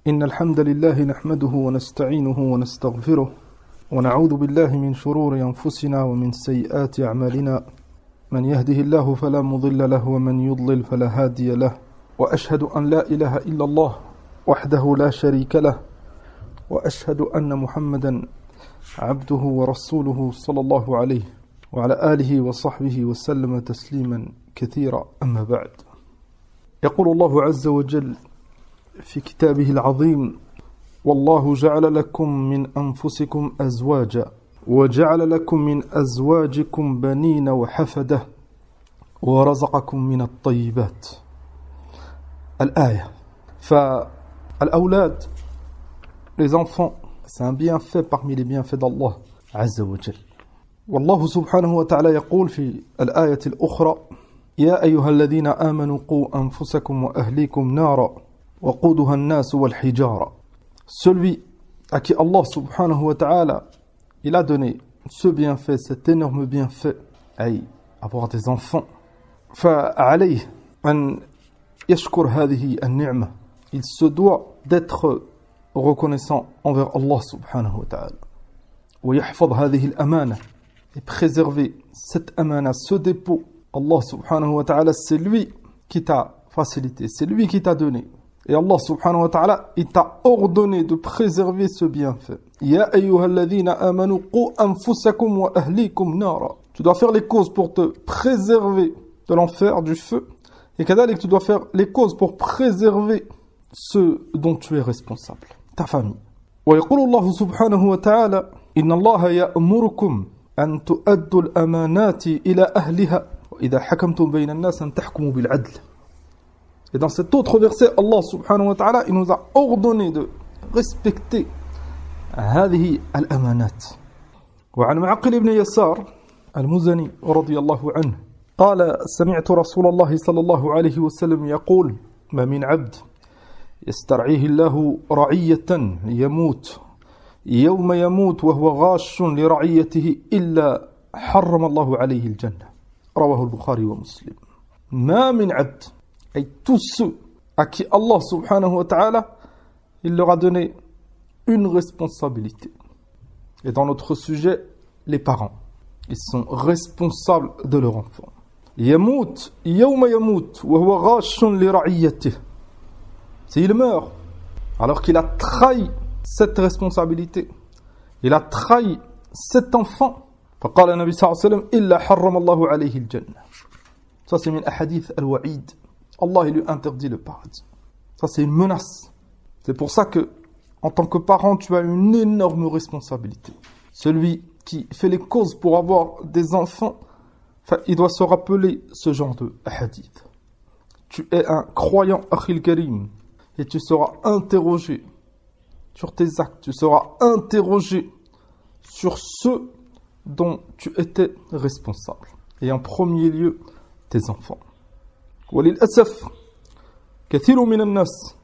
إن الحمد لله نحمده ونستعينه ونستغفره ونعوذ بالله من شرور أنفسنا ومن سيئات أعمالنا من يهده الله فلا مضل له ومن يضلل فلا هادي له وأشهد أن لا إله إلا الله وحده لا شريك له وأشهد أن محمدا عبده ورسوله صلى الله عليه وعلى آله وصحبه وسلم تسليما كثيرا أما بعد. يقول الله عز وجل في كتابه العظيم: والله جعل لكم من أنفسكم أزواجا وجعل لكم من أزواجكم بنين وحفدة ورزقكم من الطيبات. الآية. فالأولاد, les enfants, c'est un bienfait parmi les bienfaits d'Allah عز وجل. والله سبحانه وتعالى يقول في الآية الأخرى: يا أيها الذين آمنوا قوا أنفسكم وأهليكم نارا وقودها الناس والحجارة. Celui à qui Allah subhanahu wa ta'ala il a donné ce bienfait, cet énorme bienfait, ay avoir des enfants, فعليه أن يشكر هذه النعمة. Il se doit d'être reconnaissant envers Allah subhanahu wa ta'ala. ويحفظ هذه الأمانة, et préserver cette amana, ce dépôt. Allah subhanahu wa ta'ala, c'est lui qui t'a facilité, c'est lui qui t'a donné. Et Allah subhanahu wa ta'ala, il t'a ordonné de préserver ce bienfait. Ya ayyuhalladhina amanu qu anfusakum wa ahlikum nara. Tu dois faire les causes pour te préserver de l'enfer, du feu. Et kadalik, tu dois faire les causes pour préserver ceux dont tu es responsable, ta famille. Wa yaqulu Allah subhanahu wa ta'ala: inna Allah ya'murukum an tu'addu al-amanati ila ahliha wa idha hakamtum bayna an-nas an tahkumu bil 'adl. Et dans cet autre verset, Allah subhanahu wa ta'ala, il nous a ordonné de respecter هذه الأمانات. وعن معقل بن يسار المزني رضي الله عنه قال: سمعت رسول الله صلى الله عليه وسلم يقول: ما من عبد يسترعيه الله رعية يموت يوم يموت وهو غاش لرعيته إلا حرم الله عليه الجنة. رواه البخاري ومسلم. ما من عبد, et tous ceux à qui Allah subhanahu wa ta'ala il leur a donné une responsabilité. Et dans notre sujet, les parents, ils sont responsables de leur enfant. Yamout yawma yamout wa huwa ghashun li ra'iyatihi. S'il meurt alors qu'il a trahi cette responsabilité, il a trahi cet enfant, faqala nabi sallallahu alayhi wa sallam illa harrama Allahu alayhi al-jannah. Ça c'est min ahadith al-wa'id. Allah il lui interdit le paradis. Ça c'est une menace. C'est pour ça que en tant que parent, tu as une énorme responsabilité. Celui qui fait les causes pour avoir des enfants, il doit se rappeler ce genre de hadith. Tu es un croyant, Akhil Karim, et tu seras interrogé sur tes actes, tu seras interrogé sur ceux dont tu étais responsable. Et en premier lieu, tes enfants. وللأسف كثير من الناس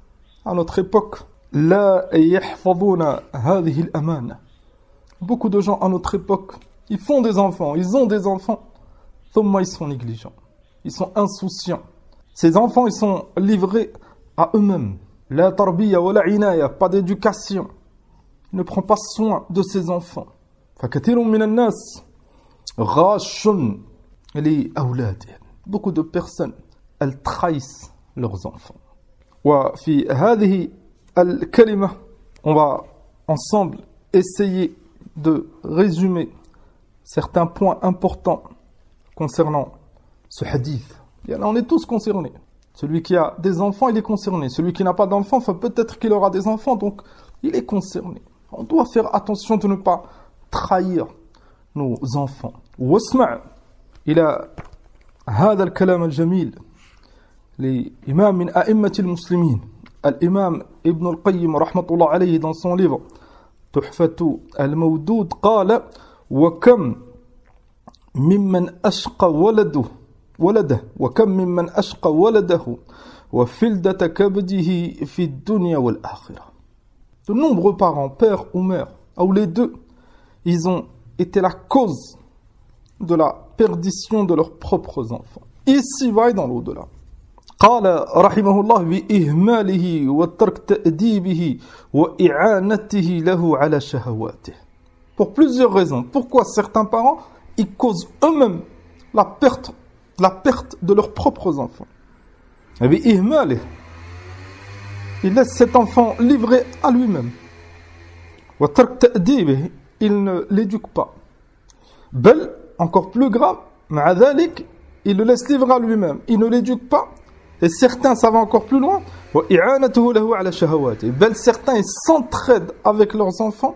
à notre époque لا يحفظون هذه الأمانة. Beaucoup de gens à notre époque, ils font des enfants, ils ont des enfants, ثم ils sont négligents, ils sont insouciants. Ces enfants, ils sont livrés à eux-mêmes. لا تربية ولا عناية, pas d'éducation. Il ne prend pas soin de ses enfants. فكثير من الناس غاش لأولادهم. Beaucoup de personnes, elles trahissent leurs enfants. وفي هذه الكلمة, on va ensemble essayer de résumer certains points importants concernant ce hadith. Et là, on est tous concernés. Celui qui a des enfants, il est concerné. Celui qui n'a pas d'enfants, peut-être qu'il aura des enfants, donc il est concerné. On doit faire attention de ne pas trahir nos enfants. واسمع إلى هذا الكلام الجميل l'imam min a'immatil muslimin, l'imam Ibn al-Qayyim rahmatullah alayhi dans son livre Tuhfatu al-Mawdud قال: وكم ممن أشقى ولده وكم ممن أشقى ولده وفلدة كبده في الدنيا والآخرة. De nombreux parents, père ou mère, ou les deux, ils ont été la cause de la perdition de leurs propres enfants, ici-bas et dans l'au-delà. قال رحمه الله بإهماله وترك تأديبه وإعانته له على شهواته. Pour plusieurs raisons. Pourquoi certains parents, ils causent eux-mêmes la perte de leurs propres enfants. بإهماله. Il laisse cet enfant livré à lui-même. وترك تأديبه. Il ne l'éduque pas. بل, encore plus grave, مع ذلك, il le laisse livré à lui-même. Il ne l'éduque pas. Et certains, ça va encore plus loin. وإعانته له على شهواته. بل, certains, ils s'entraident avec leurs enfants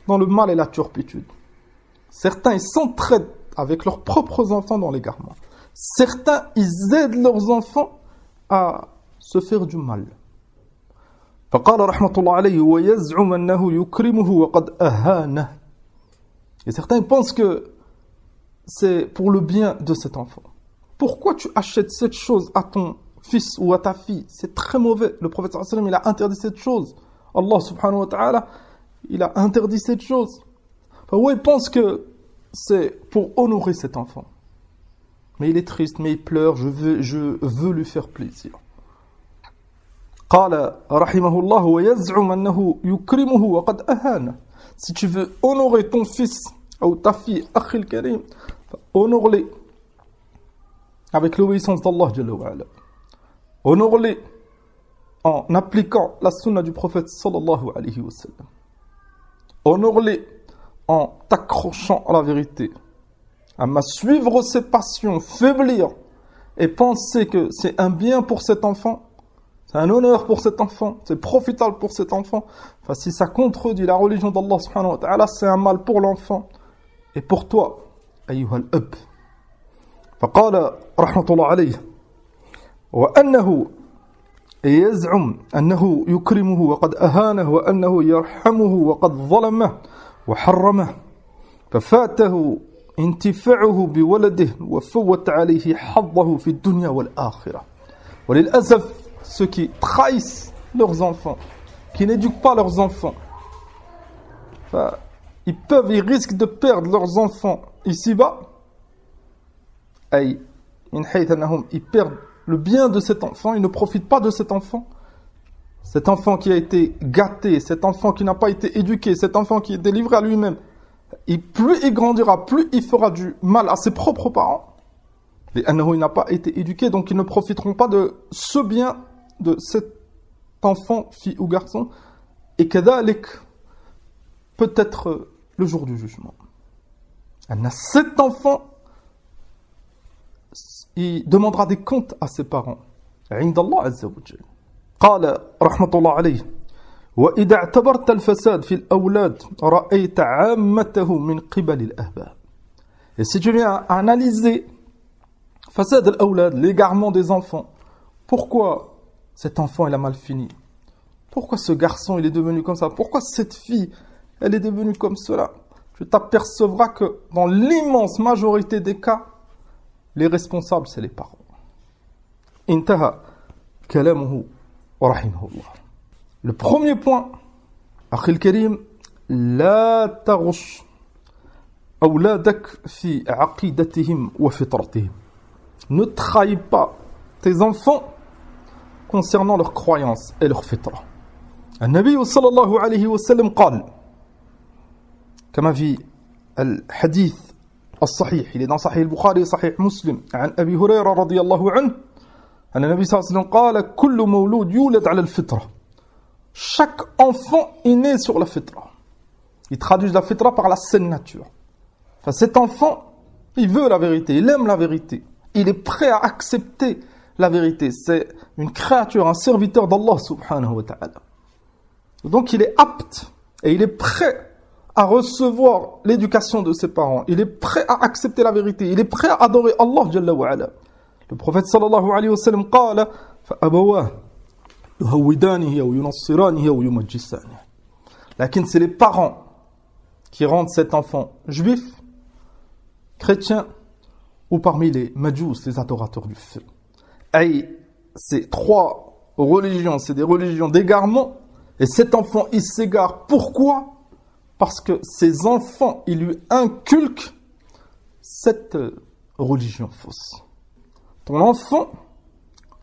dans le mal et la turpitude. Certains, ils s'entraident avec leurs propres enfants dans l'égarement. Certains, ils aident leurs enfants à se faire du mal. فقال رحمة الله عليه ويزعم أنه يكرمه وقد أهانه. Et certains pensent que c'est pour le bien de cet enfant. Pourquoi tu achètes cette chose à ton fils ou à ta fille? C'est très mauvais. Le prophète sallallahu alayhi wa sallam, il a interdit cette chose. Allah subhanahu wa ta'ala, il a interdit cette chose. Enfin, ouais, il pense que c'est pour honorer cet enfant. Mais il est triste, mais il pleure, je veux lui faire plaisir. قال رحمه الله ويزعم أنه يكرمه وقد أهانه. Si tu veux honorer ton fils ou ta fille, أخي الكريم, honore-les avec l'obéissance d'Allah Jalla wa Ala. Honore-les en appliquant la sunna du prophète sallallahu alayhi wa sallam. Honore-les en t'accrochant à la vérité. À suivre ses passions, faiblir et penser que c'est un bien pour cet enfant, c'est un honneur pour cet enfant, c'est profitable pour cet enfant. Enfin, si ça contredit la religion d'Allah subhanahu wa ta'ala, c'est un mal pour l'enfant et pour toi, ayyuha al-ab. فقال رحمة الله عليه وأنه يزعم أنه يكرمه وقد أهانه وأنه يرحمه وقد ظلمه وحرمه ففاته انتفاعه بولده وفوت عليه حظه في الدنيا والآخرة. وللأسف, ceux qui trahissent leurs enfants, qui n'éduquent pas leurs enfants, ils risquent de perdre leurs enfants ici-bas. Ils perdent le bien de cet enfant, ils ne profitent pas de cet enfant. Cet enfant qui a été gâté, cet enfant qui n'a pas été éduqué, cet enfant qui est délivré à lui-même, et plus il grandira, plus il fera du mal à ses propres parents. Et il n'a pas été éduqué, donc ils ne profiteront pas de ce bien de cet enfant, fille ou garçon. Et kadalik, peut-être le jour du jugement. Cet enfant, il demandera des comptes à ses parents. عند الله عز وجل. قال رحمة الله عليه وإذا اعتبرت الفساد في الأولاد رأيت عامته من قبل الآباء. Et si tu viens analyser فساد الأولاد, l'égarement des enfants, pourquoi cet enfant il a mal fini? Pourquoi ce garçon il est devenu comme ça? Pourquoi cette fille elle est devenue comme cela? Tu t'apercevras que dans l'immense majorité des cas, les responsables, c'est les parents. Intaha kalamuhu wa rahimahullah. Le premier point, Akhi al-Karim, la taghush awladak fi aqidatihim wa fitratihim. Ne trahis pas tes enfants concernant leurs croyances et leur fitra. النبي صلى الله عليه وسلم قال كما في الحديث الصحيح, il est dans Sahih al-Bukhari et Sahih Muslim, عن أبي هريرة رضي الله عنه أن النبي صلى الله عليه وسلم قال كل مولود يولد على الفطرة. Chaque enfant est né sur la fitra. Il traduit la fitra par la saine nature. Enfin, cet enfant, il veut la vérité, il aime la vérité, il est prêt à accepter la vérité. C'est une créature, un serviteur d'Allah subhanahu wa ta'ala. Donc il est apte et il est prêt à recevoir l'éducation de ses parents. Il est prêt à accepter la vérité. Il est prêt à adorer Allah Jalla wa Ala. Le prophète sallallahu alayhi wa sallam قال فأبواه يهودانه أو ينصرانه أو يمجسانه. Lakin c'est les parents qui rendent cet enfant juif, chrétien ou parmi les majous, les adorateurs du feu. Et ces trois religions, c'est des religions d'égarement. Et cet enfant, il s'égare. Pourquoi? Parce que ses enfants, ils lui inculquent cette religion fausse. Ton enfant,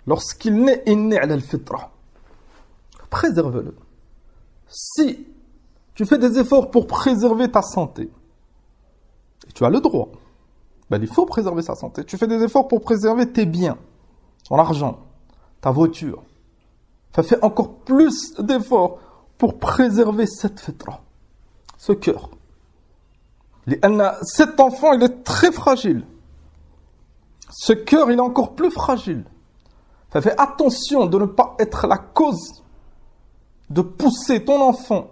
lorsqu'il naît, il naît ala al-fitra. Préserve-le. Si tu fais des efforts pour préserver ta santé, et tu as le droit, ben il faut préserver sa santé. Tu fais des efforts pour préserver tes biens, ton argent, ta voiture. Fais encore plus d'efforts pour préserver cette fitra, ce cœur. Cet enfant, il est très fragile. Ce cœur, il est encore plus fragile. Fais attention de ne pas être la cause de pousser ton enfant,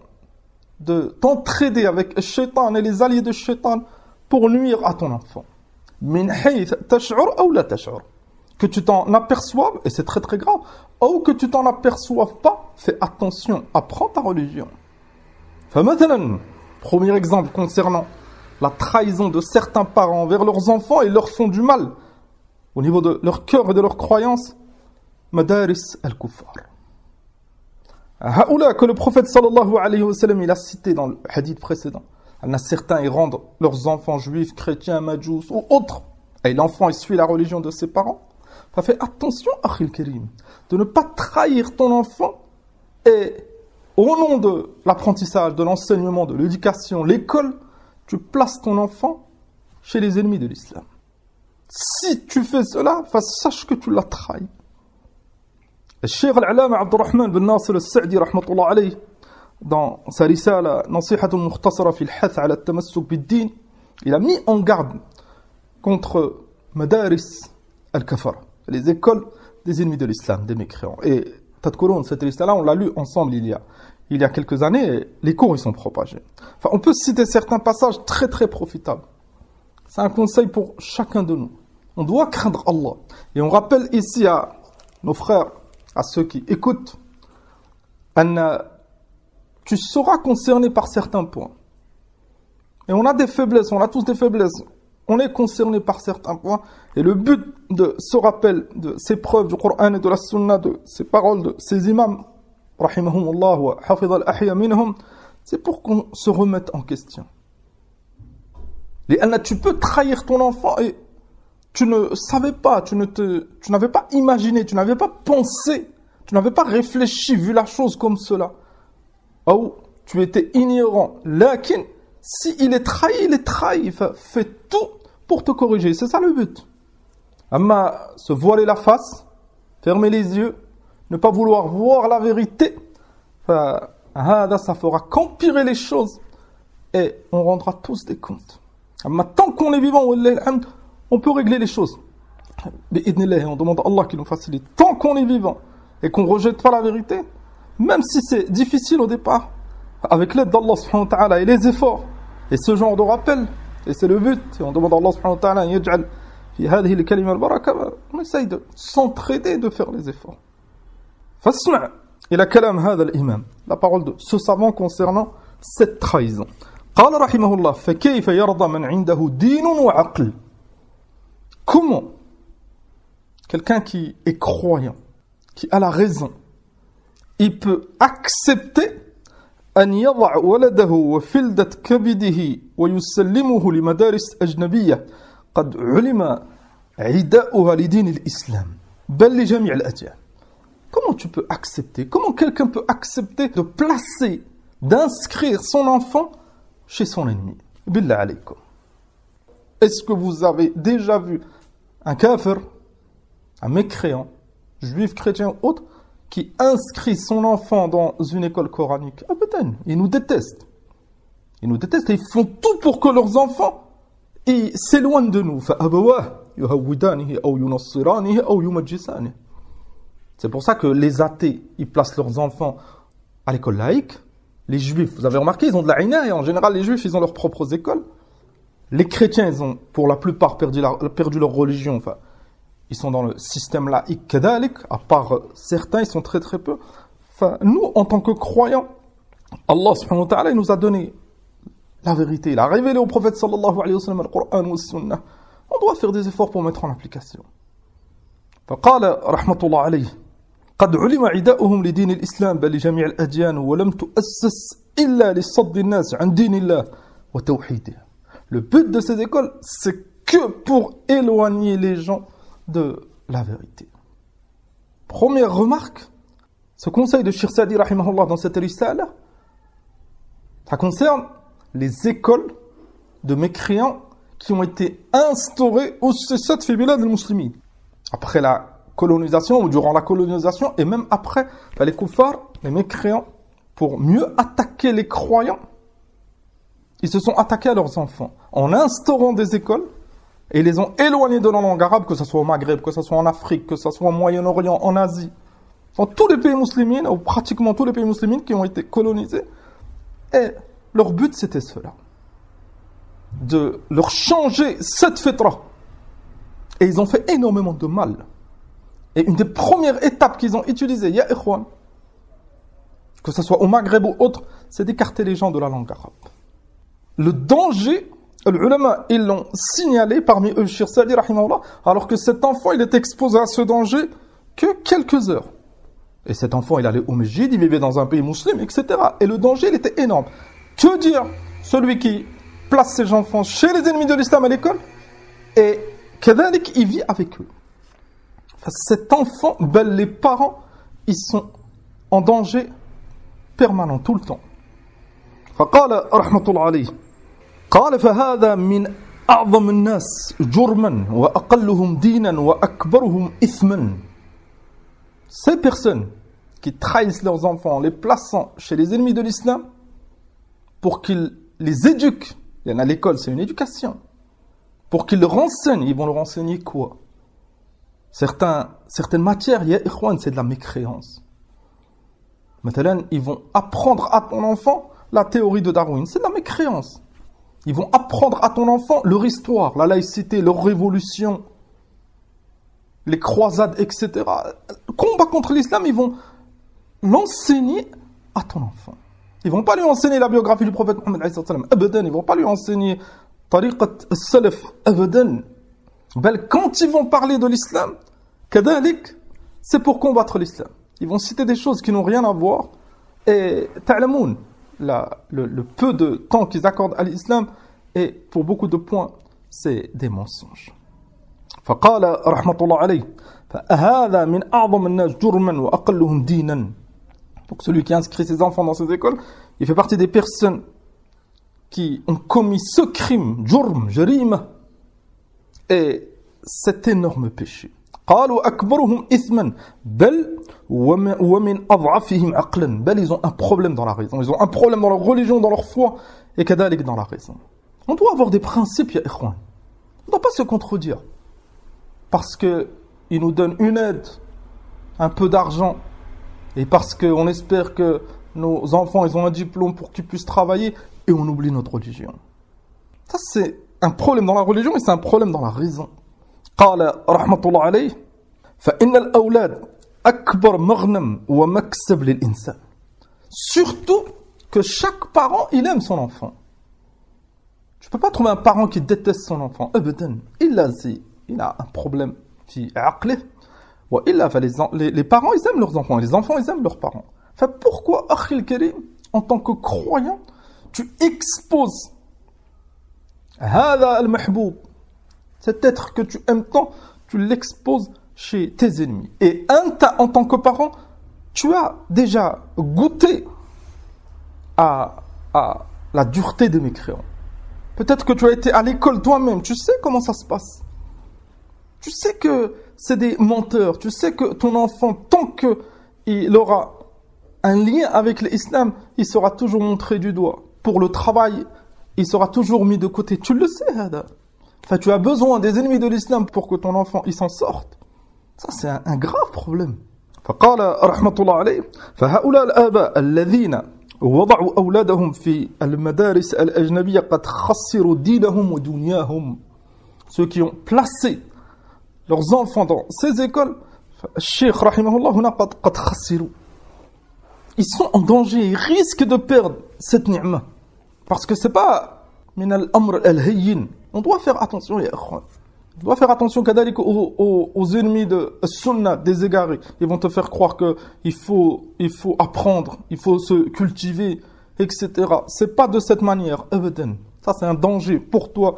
de t'entraider avec le shaitan et les alliés de shaitan pour nuire à ton enfant. Min hayth tash'ur ou la tash'ur. Que tu t'en aperçoives, et c'est très très grave, ou que tu t'en aperçoives pas, fais attention, apprends ta religion. Premier exemple concernant la trahison de certains parents envers leurs enfants et leur font du mal au niveau de leur cœur et de leur croyance. Madaris al-Kuffar. Haoula que le prophète sallallahu alayhi wa sallam il a cité dans le hadith précédent. Il y en a certains ils rendent leurs enfants juifs, chrétiens, majous ou autres. Et l'enfant il suit la religion de ses parents. Fais attention, Akhil Karim, de ne pas trahir ton enfant et au nom de l'apprentissage, de l'enseignement, de l'éducation, l'école, tu places ton enfant chez les ennemis de l'islam. Si tu fais cela, sache que tu l'as trahi. Le Cheikh al-Alama Abdurrahman bin Nasir al-Sa'di rahmatullah alayh, dans sa risala Nasihatun Mukhtasara fi al-Hath ala al-Tamassuk bid-Din, il a mis en garde contre Madaris al-Kafara, les écoles des ennemis de l'islam, des mécréants. Et Tadkurun, cette liste-là, on l'a lu ensemble il y a quelques années, et les cours ils sont propagés. Enfin, on peut citer certains passages très très profitables. C'est un conseil pour chacun de nous. On doit craindre Allah. Et on rappelle ici à nos frères, à ceux qui écoutent, tu seras concerné par certains points. Et on a des faiblesses, on a tous des faiblesses. On est concerné par certains points. Et le but de ce rappel, de ces preuves du Coran et de la Sunna, de ces paroles de ces imams, rahimahumullah wa hafidh al-ahya minhum, c'est pour qu'on se remette en question. Tu peux trahir ton enfant et tu ne savais pas, tu n'avais pas imaginé, tu n'avais pas pensé, tu n'avais pas réfléchi, vu la chose comme cela. Ou tu étais ignorant. Lakin, si il est trahi, il est trahi. Fais tout pour te corriger. C'est ça le but. Amma, se voiler la face, fermer les yeux, ne pas vouloir voir la vérité, ça fera qu'empirer les choses et on rendra tous des comptes. Amma, tant qu'on est vivant, on peut régler les choses. On demande à Allah qu'il nous facilite. Tant qu'on est vivant et qu'on ne rejette pas la vérité, même si c'est difficile au départ, avec l'aide d'Allah subhanahu wa ta'ala et les efforts, et ce genre de rappel, et c'est le but, et on demande à Allah subhanahu wa ta'ala yaj'al fi hadhihi al-kalima al-baraka, on essaye de s'entraider, de faire les efforts. Fasma' ila kalam hadha al-imam, la parole de ce savant concernant cette trahison. قال رحمه الله فكيف يرضى من عنده دين وعقل. Comment quelqu'un qui est croyant, qui a la raison, il peut accepter أن يضع ولده وفلدة كبده ويسلمه لمدارس أجنبية قد علم عداؤها لدين الإسلام بل لجميع الأديان. Comment tu peux accepter, comment quelqu'un peut accepter de placer, d'inscrire son enfant chez son ennemi? Billah alaykum. Est-ce que vous avez déjà vu un kafir, un mécréant, juif, chrétien ou autre, qui inscrit son enfant dans une école coranique? Ah putain, ils nous détestent. Ils nous détestent et ils font tout pour que leurs enfants s'éloignent de nous. C'est pour ça que les athées, ils placent leurs enfants à l'école laïque. Les juifs, vous avez remarqué, ils ont de la haine et en général les juifs, ils ont leurs propres écoles. Les chrétiens, ils ont pour la plupart perdu leur religion. Enfin, ils sont dans le système laïque kadalik, à part certains, ils sont très très peu. Enfin, nous, en tant que croyants, Allah subhanahu wa ta'ala, il nous a donné la vérité. Il a révélé au prophète sallallahu alayhi wa sallam le Coran ou le Sunnah. On doit faire des efforts pour mettre en application. فقال رحمة الله عليه قد علم عداؤهم لدين الإسلام بل لجميع الأديان ولم تؤسس إلا لصد الناس عن دين الله وتوحيده. Le but de ces écoles, c'est que pour éloigner les gens de la vérité. Première remarque, ce conseil de Cheikh Saadi rahimahullah dans cette risala, ça concerne les écoles de mécréants qui ont été instaurées au C7 fi bilad al-muslimin. Après la colonisation ou durant la colonisation et même après, les kuffars, les mécréants, pour mieux attaquer les croyants, ils se sont attaqués à leurs enfants en instaurant des écoles et ils les ont éloignés de la langue arabe, que ce soit au Maghreb, que ce soit en Afrique, que ce soit au Moyen-Orient, en Asie. Dans tous les pays musulmans, ou pratiquement tous les pays musulmans qui ont été colonisés. Et leur but, c'était cela. De leur changer cette fitra. Et ils ont fait énormément de mal. Et une des premières étapes qu'ils ont utilisées, ya ikhwan, que ce soit au Maghreb ou autre, c'est d'écarter les gens de la langue arabe. Le danger, les ulama, ils l'ont signalé parmi eux, Cheikh Saadi rahimahullah, alors que cet enfant, il est exposé à ce danger que quelques heures. Et cet enfant, il allait au masjid, il vivait dans un pays musulman, etc. Et le danger, il était énorme. Que dire celui qui place ses enfants chez les ennemis de l'islam à l'école et kadhalik, il vit avec eux. Cet enfant, les parents, ils sont en danger permanent, tout le temps. فقال رحمة الله عليه قال فهذا من أعظم الناس جرما وأقلهم دينا وأكبرهم إثما. Ces personnes qui trahissent leurs enfants en les plaçant chez les ennemis de l'islam pour qu'ils les éduquent, il y en a à l'école, c'est une éducation, pour qu'ils le renseignent, ils vont le renseigner quoi? Certaines matières, ya ikhwan, c'est de la mécréance. Maintenant, ils vont apprendre à ton enfant la théorie de Darwin, c'est de la mécréance. Ils vont apprendre à ton enfant leur histoire, la laïcité, leur révolution, les croisades, etc. Le combat contre l'islam, ils vont l'enseigner à ton enfant. Ils vont pas lui enseigner la biographie du prophète Mohammed alayhi salam, abadan. Ils vont pas lui enseigner tariqat as-salaf, abadan. Bel, quand ils vont parler de l'islam, kadalik, c'est pour combattre l'islam. Ils vont citer des choses qui n'ont rien à voir. Et ta'lamoun, le peu de temps qu'ils accordent à l'islam, et pour beaucoup de points, c'est des mensonges. فقال رحمة الله عليه فهذا من أعظم الناس جرما وأقلهم دينا. Donc celui qui inscrit ses enfants dans ces écoles, il fait partie des personnes qui ont commis ce crime, jurm, jarima, et cet énorme péché. قالوا أكبرهم إثما بل ومن أضعفهم عقلا. بل ils ont un problème dans la raison, ils ont un problème dans leur religion, dans leur foi, et كذلك dans la raison. On doit avoir des principes, ya ikhwan. On ne doit pas se contredire. Parce qu'ils nous donnent une aide, un peu d'argent, et parce qu'on espère que nos enfants ils ont un diplôme pour qu'ils puissent travailler, et on oublie notre religion. Ça, c'est un problème dans la religion, et c'est un problème dans la raison. قال رحمة الله عليه فإن الأولاد أكبر مغنم ومكسب للإنسان. Surtout que chaque parent, il aime son enfant. Tu peux pas trouver un parent qui déteste son enfant. أبدا. Il a un problème في عقله. وإلا les parents, ils aiment leurs enfants. Et les enfants, ils aiment leurs parents. Pourquoi, أخي الكريم, en tant que croyant, tu exposes هذا المحبوب, cet être que tu aimes tant, tu l'exposes chez tes ennemis. Et en tant que parent, tu as déjà goûté à la dureté des mécréants. Peut-être que tu as été à l'école toi-même, tu sais comment ça se passe. Tu sais que c'est des menteurs, tu sais que ton enfant, tant qu'il aura un lien avec l'islam, il sera toujours montré du doigt. Pour le travail, il sera toujours mis de côté. Tu le sais, Hada. Enfin, tu as besoin des ennemis de l'islam pour que ton enfant il s'en sorte. Ça, c'est un grave problème. فقال رحمة الله عليه فهؤلاء الآباء الذين وضعوا أولادهم في المدارس الأجنبية قد خسروا دينهم ودنياهم. Ceux qui ont placé leurs enfants dans ces écoles, Cheikh rahimahullah هنا قد خسروا. Ils sont en danger, ils risquent de perdre cette ni'ma. Parce que c'est pas min al-amr al-hayyin. On doit faire attention, ya ikhwan. On doit faire attention kadalik aux ennemis de sunnah, des égarés. Ils vont te faire croire que il faut apprendre, il faut se cultiver, etc. C'est pas de cette manière, abadan. Ça, c'est un danger pour toi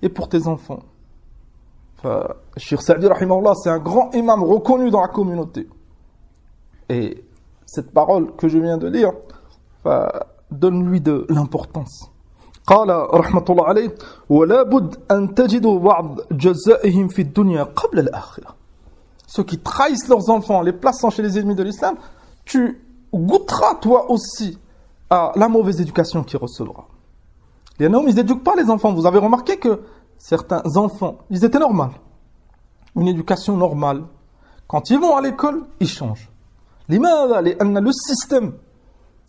et pour tes enfants. Cheikh Saadi rahimahullah, c'est un grand imam reconnu dans la communauté. Et cette parole que je viens de lire, donne-lui de l'importance. قال رحمة الله عليه ولا بد أن تجدوا بعض جزائهم في الدنيا قبل الآخرة. Ceux qui trahissent leurs enfants, les plaçant chez les ennemis de l'islam, tu goûteras toi aussi à la mauvaise éducation qu'ils recevront. Les hommes, ils n'éduquent pas les enfants. Vous avez remarqué que certains enfants, ils étaient normaux. Une éducation normale. Quand ils vont à l'école, ils changent. Le système,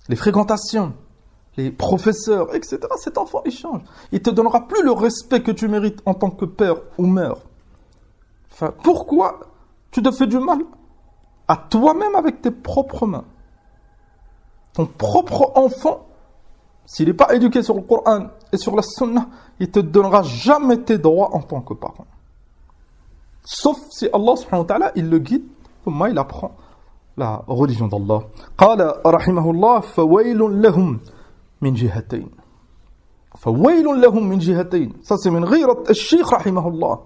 les fréquentations, les professeurs, etc. Cet enfant, il change. Il ne te donnera plus le respect que tu mérites en tant que père ou mère. Enfin, pourquoi tu te fais du mal à toi-même avec tes propres mains? Ton propre enfant, s'il n'est pas éduqué sur le Coran et sur la Sunna, il ne te donnera jamais tes droits en tant que parent. Sauf si Allah subhanahu wa ta'ala, il le guide, comment il apprend la religion d'Allah. قال رحمه الله فويل لهم من جهتين. فويل لهم من جهتين. Ça c'est من غيرة الشيخ رحمه الله.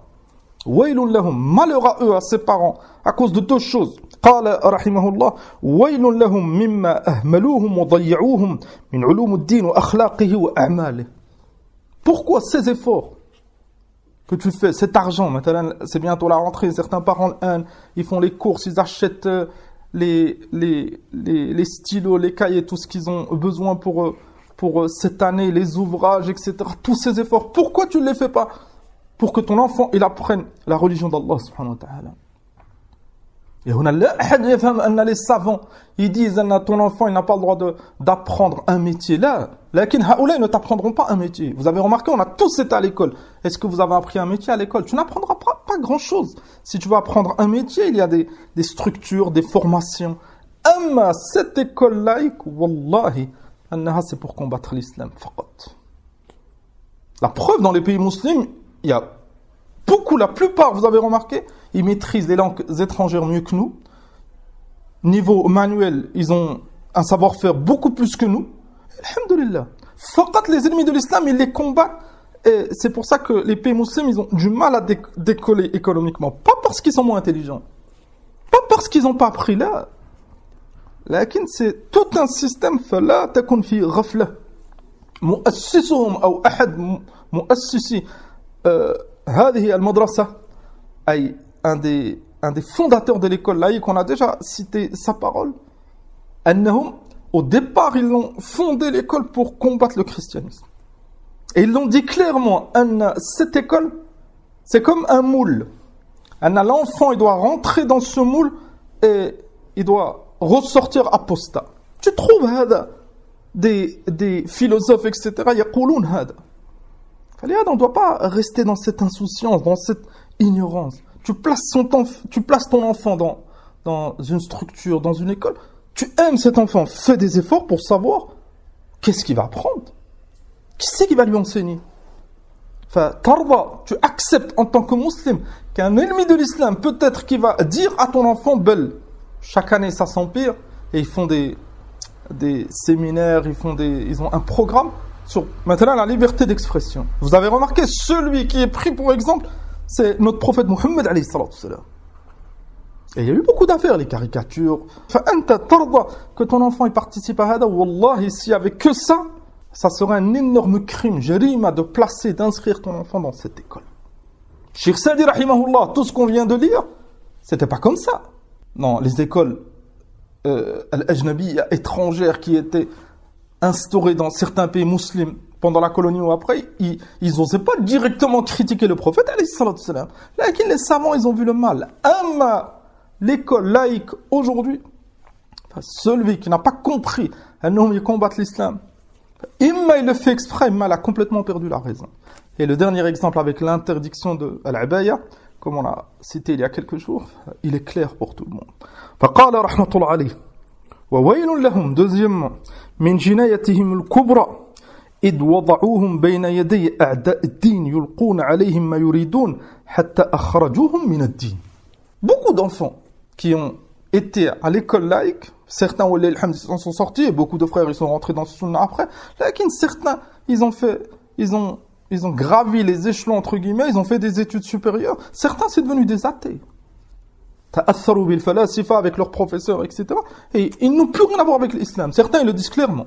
ويل لهم. Malheur à eux, à ses parents, à cause de deux choses. قال رحمه الله ويل لهم مما أهملوهم وضيعوهم من علوم الدين وأخلاقه وأعماله. Pourquoi ces efforts que tu fais, cet argent, maintenant c'est bientôt la rentrée, certains parents ils font les courses, ils achètent les stylos, les cahiers, tout ce qu'ils ont besoin pour cette année, les ouvrages, etc. Tous ces efforts, pourquoi tu ne les fais pas? Pour que ton enfant, il apprenne la religion d'Allah subhanahu wa ta'ala. Et on a les savants, ils disent ton enfant, il n'a pas le droit d'apprendre un métier. Là, ils ne t'apprendront pas un métier. Vous avez remarqué, on a tous été à l'école. Est-ce que vous avez appris un métier à l'école? Tu n'apprendras pas grand-chose. Si tu veux apprendre un métier, il y a des structures, des formations. Amma, cette école laïque, wallahi, c'est pour combattre l'islam. La preuve, dans les pays musulmans, il y a beaucoup, la plupart, vous avez remarqué, ils maîtrisent les langues étrangères mieux que nous. Niveau manuel, ils ont un savoir-faire beaucoup plus que nous. Alhamdulillah. Faqat, les ennemis de l'islam, ils les combattent. Et c'est pour ça que les pays musulmans, ils ont du mal à décoller économiquement. Pas parce qu'ils sont moins intelligents. Pas parce qu'ils n'ont pas appris là. Lakin c'est tout un système. فلا تكن في غفلة. مؤسسهم أو أحد مؤسسي هذه المدرسة أي un des fondateurs de l'école laïque, on a déjà cité sa parole. أنهم, au départ, ils l'ont fondé l'école pour combattre le christianisme. Et ils l'ont dit clairement, cette école, c'est comme un moule. L'enfant, il doit rentrer dans ce moule et il doit ressortir apostat. Tu trouves des philosophes, etc. يقولون هذا. On ne doit pas rester dans cette insouciance, dans cette ignorance. Tu places ton enfant dans une structure, dans une école. Tu aimes cet enfant, fais des efforts pour savoir qu'est-ce qu'il va apprendre. Qui c'est qui va lui enseigner? Tu acceptes en tant que musulman qu'un ennemi de l'islam, peut-être qui va dire à ton enfant, belle, chaque année ça s'empire, et ils font des séminaires, ils ont un programme sur maintenant la liberté d'expression. Vous avez remarqué, celui qui est pris pour exemple, c'est notre prophète Mohammed alayhi salatu salam. Et il y a eu beaucoup d'affaires, les caricatures. Que ton enfant il participe à Hada, Wallah, s'il n'y avait que ça, ça serait un énorme crime, jarima, de placer, d'inscrire ton enfant dans cette école. Cheikh Sadi rahimahullah, tout ce qu'on vient de lire, c'était pas comme ça. Non, les écoles al-ajnabiyya étrangères qui étaient instaurées dans certains pays musulmans pendant la colonie ou après, ils n'osaient pas directement critiquer le prophète alayhi salatu salam. Là, les savants, ils ont vu le mal. L'école laïque aujourd'hui, celui qui n'a pas compris un homme qui combat l'islam, il le fait exprès, il a complètement perdu la raison. Et le dernier exemple avec l'interdiction de al-abaya, comme on l'a cité il y a quelques jours, il est clair pour tout le monde. فقال رحمة الله عليه وويل لهم deuxièmement من جنايتهم الكبرى إذ وضعوهم بين يدي أعداء الدين يلقون عليهم ما يريدون حتى أخرجوهم من الدين. Beaucoup d'enfants qui ont été à l'école laïque, certains s'en sont sortis, et beaucoup de frères ils sont rentrés dans ce sunna après, lakin certains ils ont gravi les échelons entre guillemets, ils ont fait des études supérieures, certains c'est devenu des athées. ta'atharu bil falasifa avec leurs professeurs, etc. Et ils n'ont plus rien à voir avec l'islam. Certains, ils le disent clairement.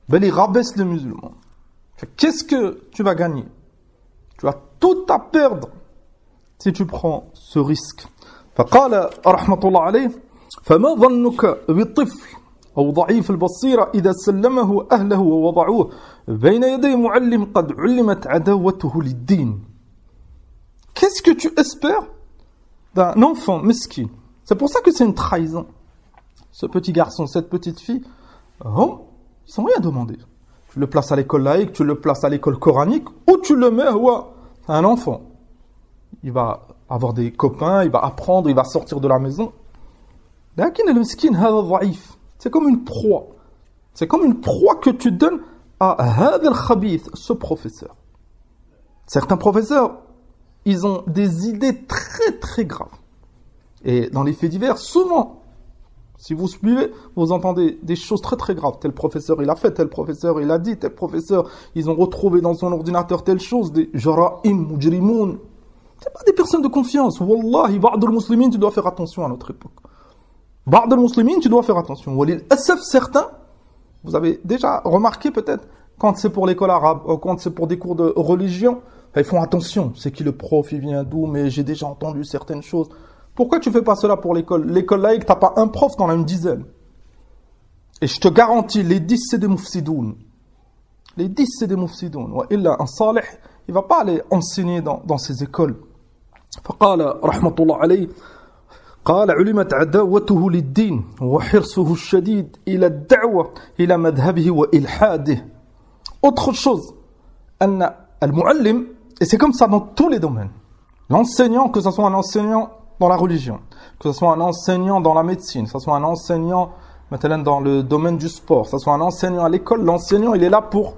Ben, ils rabaissent les musulmans. Qu'est-ce que tu vas gagner? Tu as tout à perdre si tu prends ce risque. فقال رحمة الله عليه فما ظنك بالطفل أو ضعيف البصيرة إذا سلمه أهله ووضعوه بين يدي معلم قد علمت عداوته للدين. Qu'est-ce que tu espères d'un enfant mesquin? C'est pour ça que c'est une trahison. Ce petit garçon, cette petite fille, ils n'ont rien demandé. Tu le places à l'école laïque, tu le places à l'école coranique, ou tu le mets à un enfant. Il va avoir des copains, il va apprendre, il va sortir de la maison. C'est comme une proie. C'est comme une proie que tu donnes à ce professeur. Certains professeurs, ils ont des idées très très graves. Et dans les faits divers, souvent, si vous suivez, vous entendez des choses très très graves. Tel professeur il a fait, tel professeur il a dit, tel professeur, ils ont retrouvé dans son ordinateur telle chose, des jara'im, mujrimoun. C'est pas des personnes de confiance. Wallahi, ba'd al-muslimin, tu dois faire attention à notre époque. Ba'd al-muslimin, tu dois faire attention. Walil asaf, certains, vous avez déjà remarqué peut-être, quand c'est pour l'école arabe, quand c'est pour des cours de religion, ils font attention. C'est qui le prof, il vient d'où, mais j'ai déjà entendu certaines choses. Pourquoi tu fais pas cela pour l'école? L'école laïque, t'as pas un prof, t'en as une dizaine. Et je te garantis, les 10 c'est des mufsidoun. Les 10 c'est des mufsidoun. Wa illa un salih, il va pas aller enseigner dans ces écoles. فقال رحمة الله عليه قال علمت عداوته للدين وحرصه الشديد إلى الدعوة إلى مذهبه وإلحاده. Autre chose, أن المعلم, et c'est comme ça dans tous les domaines. L'enseignant, que ce soit un enseignant dans la religion, que ce soit un enseignant dans la médecine, que ce soit un enseignant maintenant dans le domaine du sport, que ce soit un enseignant à l'école, l'enseignant il est là pour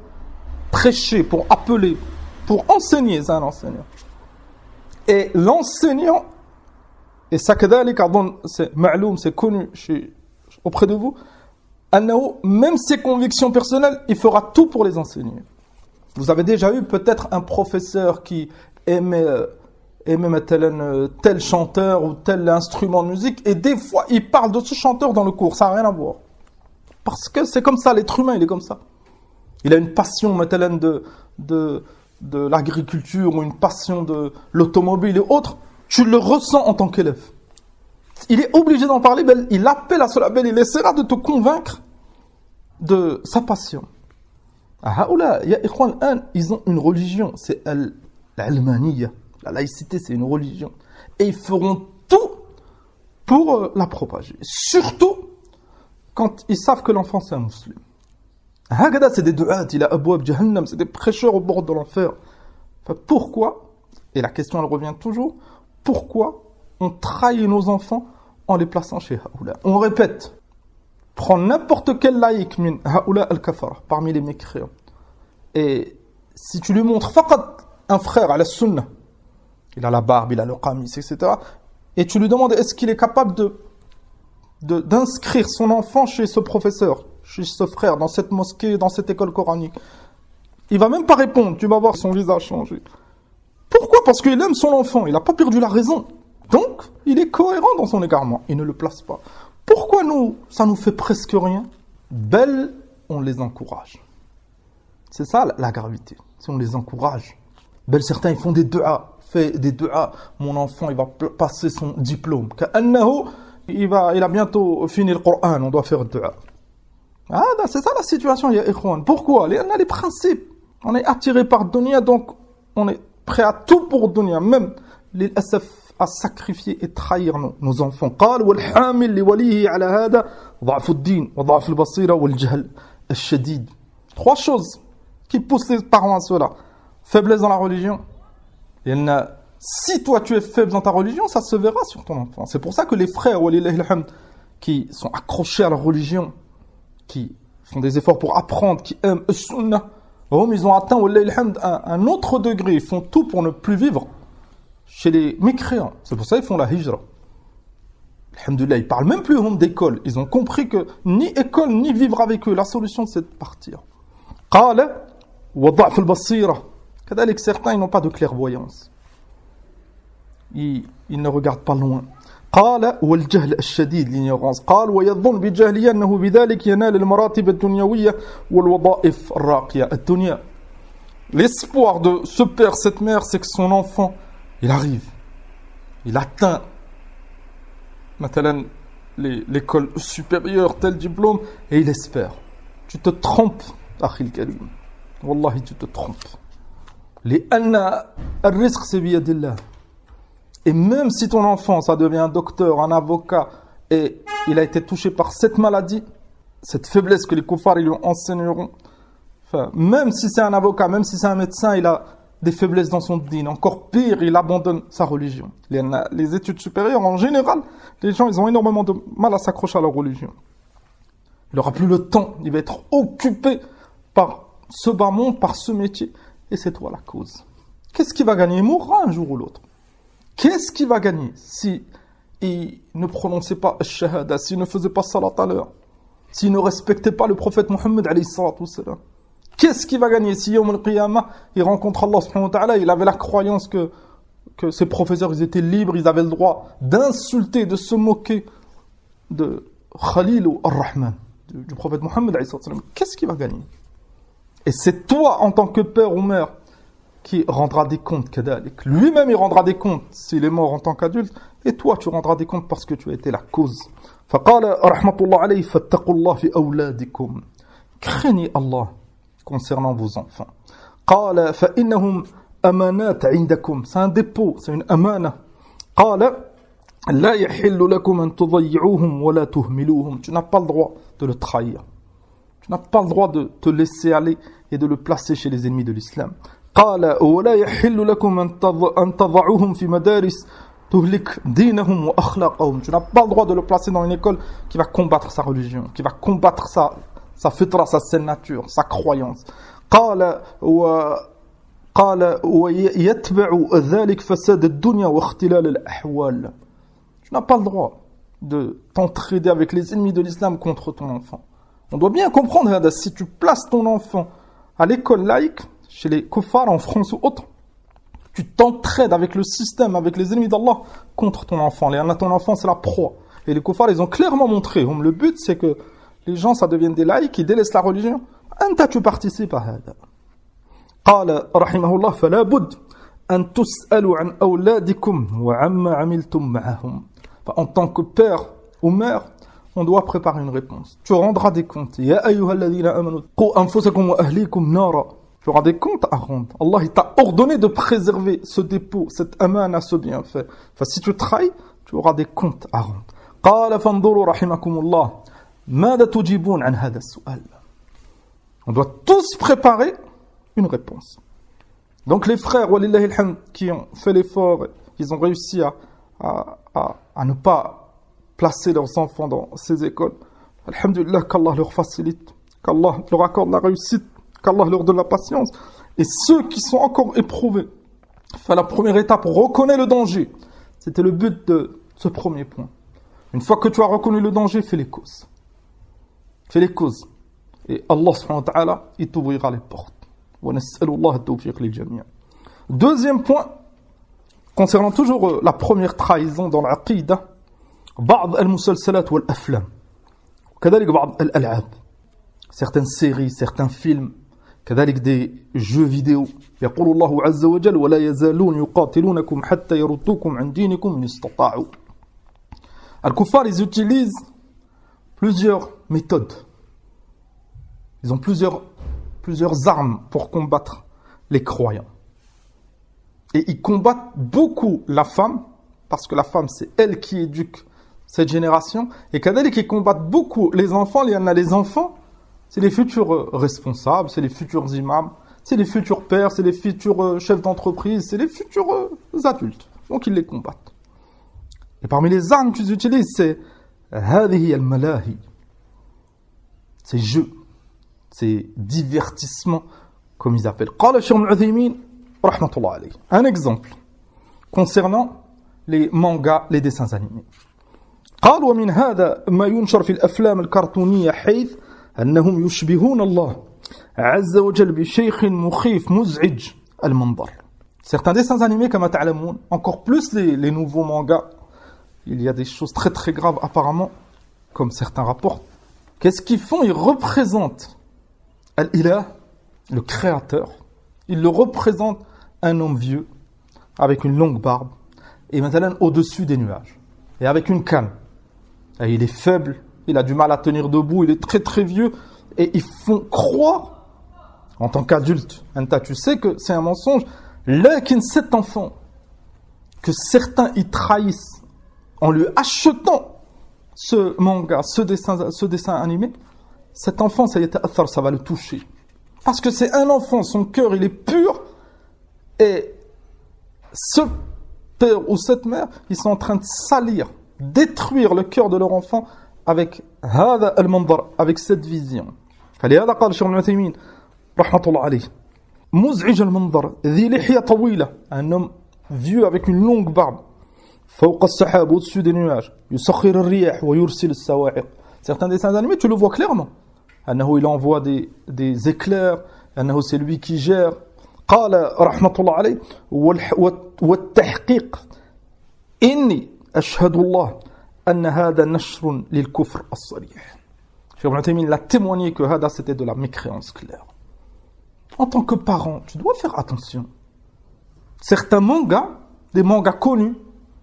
prêcher, pour appeler, pour enseigner, c'est un enseignant. Et l'enseignant, et ça c'est ma'loum, c'est connu auprès de vous, même ses convictions personnelles, il fera tout pour les enseigner. Vous avez déjà eu peut-être un professeur qui aimait tel chanteur ou tel instrument de musique, et des fois il parle de ce chanteur dans le cours, ça n'a rien à voir. Parce que c'est comme ça, l'être humain il est comme ça. Il a une passion de l'agriculture ou une passion de l'automobile et autres, tu le ressens en tant qu'élève. Il est obligé d'en parler, il appelle à cela, il essaiera de te convaincre de sa passion. Ils ont une religion, c'est l'almaniyya. La laïcité, c'est une religion. Et ils feront tout pour la propager. Surtout quand ils savent que l'enfant, c'est un musulman. C'est des du'at, il a abouab jahannam, c'est des prêcheurs au bord de l'enfer. Pourquoi, et la question elle revient toujours, pourquoi on trahit nos enfants en les plaçant chez Haoula? On répète, prends n'importe quel laïc min Haoula al-Kafara, parmi les mécréants. Et si tu lui montres faqat un frère à la sunna, il a la barbe, il a le qamis, etc. Et tu lui demandes est-ce qu'il est capable d'inscrire son enfant chez ce professeur, chez ce frère, dans cette mosquée, dans cette école coranique. Il va même pas répondre, tu vas voir son visage changer. Pourquoi? Parce qu'il aime son enfant, il n'a pas perdu la raison. Donc, il est cohérent dans son égarement, il ne le place pas. Pourquoi nous, ça nous fait presque rien? Belle, on les encourage. C'est ça la gravité, si on les encourage. Belle, certains ils font des du'a, mon enfant il va passer son diplôme. Il a bientôt fini le Coran, on doit faire du'a. C'est ça la situation, ya ikhwan. Pourquoi? On a les principes. On est attiré par dunya, donc on est prêt à tout pour dunya, même à sacrifier et trahir nos enfants. قال والحامل لوليه على هذا ضعف الدين وضعف البصيرة والجهل الشديد. Trois choses qui poussent les parents à cela. Faiblesse dans la religion. Si toi tu es faible dans ta religion, ça se verra sur ton enfant. C'est pour ça que les frères qui sont accrochés à la religion, qui font des efforts pour apprendre, qui aiment le sunnah, ils ont atteint un autre degré. Ils font tout pour ne plus vivre chez les mécréants. C'est pour ça qu'ils font la hijra. Alhamdulillah, ils parlent même plus d'école. Ils ont compris que ni école, ni vivre avec eux. La solution, c'est de partir. قال وضعف البصيرة. كذلك certains, ils n'ont pas de clairvoyance. il ne regarde pas loin. قال والجهل الشديد l'ignorance قال ويظن بجهله أنه بذلك ينال المراتب الدنيوية والوظائف الراقية الدنيا. L'espoir de ce père, cette mère, c'est que son enfant, il arrive, il atteint maintenant l'école supérieure, tel diplôme, et il espère. Tu te trompes, Akhil Karim. Wallahi, tu te trompes. لأن الرزق c'est بيد الله. Et même si ton enfant, ça devient un docteur, un avocat, et il a été touché par cette maladie, cette faiblesse que les koufars ils lui enseigneront, enfin, même si c'est un avocat, même si c'est un médecin, il a des faiblesses dans son dîne. Encore pire, il abandonne sa religion. Les études supérieures, en général, les gens, ils ont énormément de mal à s'accrocher à leur religion. Il n'aura plus le temps, il va être occupé par ce bas monde, par ce métier. Et c'est toi la cause. Qu'est-ce qu'il va gagner? Il mourra un jour ou l'autre. Qu'est-ce qu'il va gagner si il ne prononçait pas Shahada, s'il ne faisait pas salat à l'heure, s'il ne respectait pas le prophète Mohammed alayhi salatu wassalam? Qu'est-ce qu'il va gagner si Yawm al-Qiyamah, il rencontre Allah subhanahu wa ta'ala, il avait la croyance que ses professeurs, ils étaient libres, ils avaient le droit d'insulter, de se moquer de Khalil ou Ar-Rahman, du prophète Mohammed alayhi salatu wassalam. Qu'est-ce qu'il va gagner? Et c'est toi, en tant que père ou mère, qui rendra des comptes, kadalik. Lui-même, il rendra des comptes s'il est mort en tant qu'adulte, et toi, tu rendras des comptes parce que tu as été la cause. فقال رحمة الله عليه فاتقوا الله في أولادكم. Craignez Allah concernant vos enfants. قال فإنهم أمانات عندكم. C'est un dépôt, c'est une amana. قال لا يحل لكم أن تضيعوهم ولا تهملوهم. Tu n'as pas le droit de le trahir. Tu n'as pas le droit de te laisser aller et de le placer chez les ennemis de l'islam. قال ولا يحل لكم أن تضعوهم في مدارس تهلك دينهم وأخلاقهم. Tu n'as pas le droit de le placer dans une école qui va combattre sa religion, qui va combattre sa fitra, sa saine nature, sa croyance. قال ويتبع ذلك فساد الدنيا واختلال الأحوال. Tu n'as pas le droit de t'entraider avec les ennemis de l'islam contre ton enfant. On doit bien comprendre, si tu places ton enfant à l'école laïque, chez les kuffars en France ou autre, tu t'entraides avec le système, avec les ennemis d'Allah contre ton enfant. Ton enfant, c'est la proie. Et les kuffars, ils ont clairement montré. Le but, c'est que les gens, ça devienne des laïcs, ils délaissent la religion. Anta, tu participes à ça. قال رحمه الله فلا بد أن تسألوا عن أولادكم وعما عملتم معهم. En tant que père ou mère, on doit préparer une réponse. Tu rendras des comptes. Ya ayyuhalladhina amanu qu anfusakum wa ahlikum nara. Tu auras des comptes à rendre. Allah il t'a ordonné de préserver ce dépôt, cette amana, ce bienfait. Enfin, si tu trahis, tu auras des comptes à rendre. قال فانظروا رحمكم الله ماذا تجيبون عن هذا السؤال. On doit tous préparer une réponse. Donc les frères, walillahi alhamd, qui ont fait l'effort, ils ont réussi à ne pas placer leurs enfants dans ces écoles. Alhamdulillah, qu'Allah leur facilite, qu'Allah leur accorde la réussite, qu'Allah leur donne la patience. Et ceux qui sont encore éprouvés, la première étape, reconnais le danger. C'était le but de ce premier point. Une fois que tu as reconnu le danger, fais les causes. Fais les causes. Et Allah subhanahu wa ta'ala, il t'ouvrira les portes. Deuxième point, concernant toujours la première trahison dans l'aqida, بعض المسلسلات والأفلام وكذلك بعض الألعاب, certaines séries, certains films, كذلك des jeux vidéo. يقول الله عز وجل ولا يزالون يقاتلونكم حتى يردوكم عن دينكم إن استطاعوا. Al-Kuffar, ils utilisent plusieurs méthodes. Ils ont plusieurs armes pour combattre les croyants. Et ils combattent beaucoup la femme, parce que la femme, c'est elle qui éduque cette génération. Et kadalik, ils combattent beaucoup les enfants. Il y en a les enfants, c'est les futurs responsables, c'est les futurs imams, c'est les futurs pères, c'est les futurs chefs d'entreprise, c'est les futurs adultes. Donc ils les combattent. Et parmi les armes qu'ils utilisent, c'est هذه الملاهي, ces jeux, ces divertissements, comme ils appellent. قال الشيخ ابن عثيمين رحمة الله عليه. Un exemple concernant les mangas, les dessins animés. قال ومن هذا ما ينشر في الأفلام الكرتونية حيث أنهم يشبهون الله عز وجل بشيخ مخيف مزعج المنظر. Certains dessins animés, comme ta'lamoun, encore plus les nouveaux mangas, il y a des choses très très graves apparemment, comme certains rapportent. Qu'est-ce qu'ils font? Ils représentent Al-Ilah, le créateur. Ils le représentent un homme vieux, avec une longue barbe, et maintenant au-dessus des nuages, et avec une canne. Et il est faible, il a du mal à tenir debout, il est très très vieux, et ils font croire, en tant qu'adulte, tu sais que c'est un mensonge, lakin cet enfant, que certains y trahissent, en lui achetant ce manga, ce dessin animé, cet enfant, ça va le toucher. Parce que c'est un enfant, son cœur, il est pur, et ce père ou cette mère, ils sont en train de salir, détruire le cœur de leur enfant avec هذا المنظر, avec cette vision. فلهذا قال الشيخ ابن عثيمين رحمة الله عليه مزعج المنظر ذي لحية طويلة, un homme vieux avec une longue barbe, فوق السحاب, au-dessus des nuages, يسخر الرياح ويرسل الصواعق. Certains dessins animés, tu le vois clairement. أنه il envoie des éclairs, أنه c'est lui qui gère. قال رحمة الله عليه والتحقيق إني أشهد الله أن هذا نشر للكفر الصريح. Cheikh Ibn Uthaymin l'a témoigné que hada c'était de la mécréance claire. En tant que parent, tu dois faire attention. Certains mangas, des mangas connus,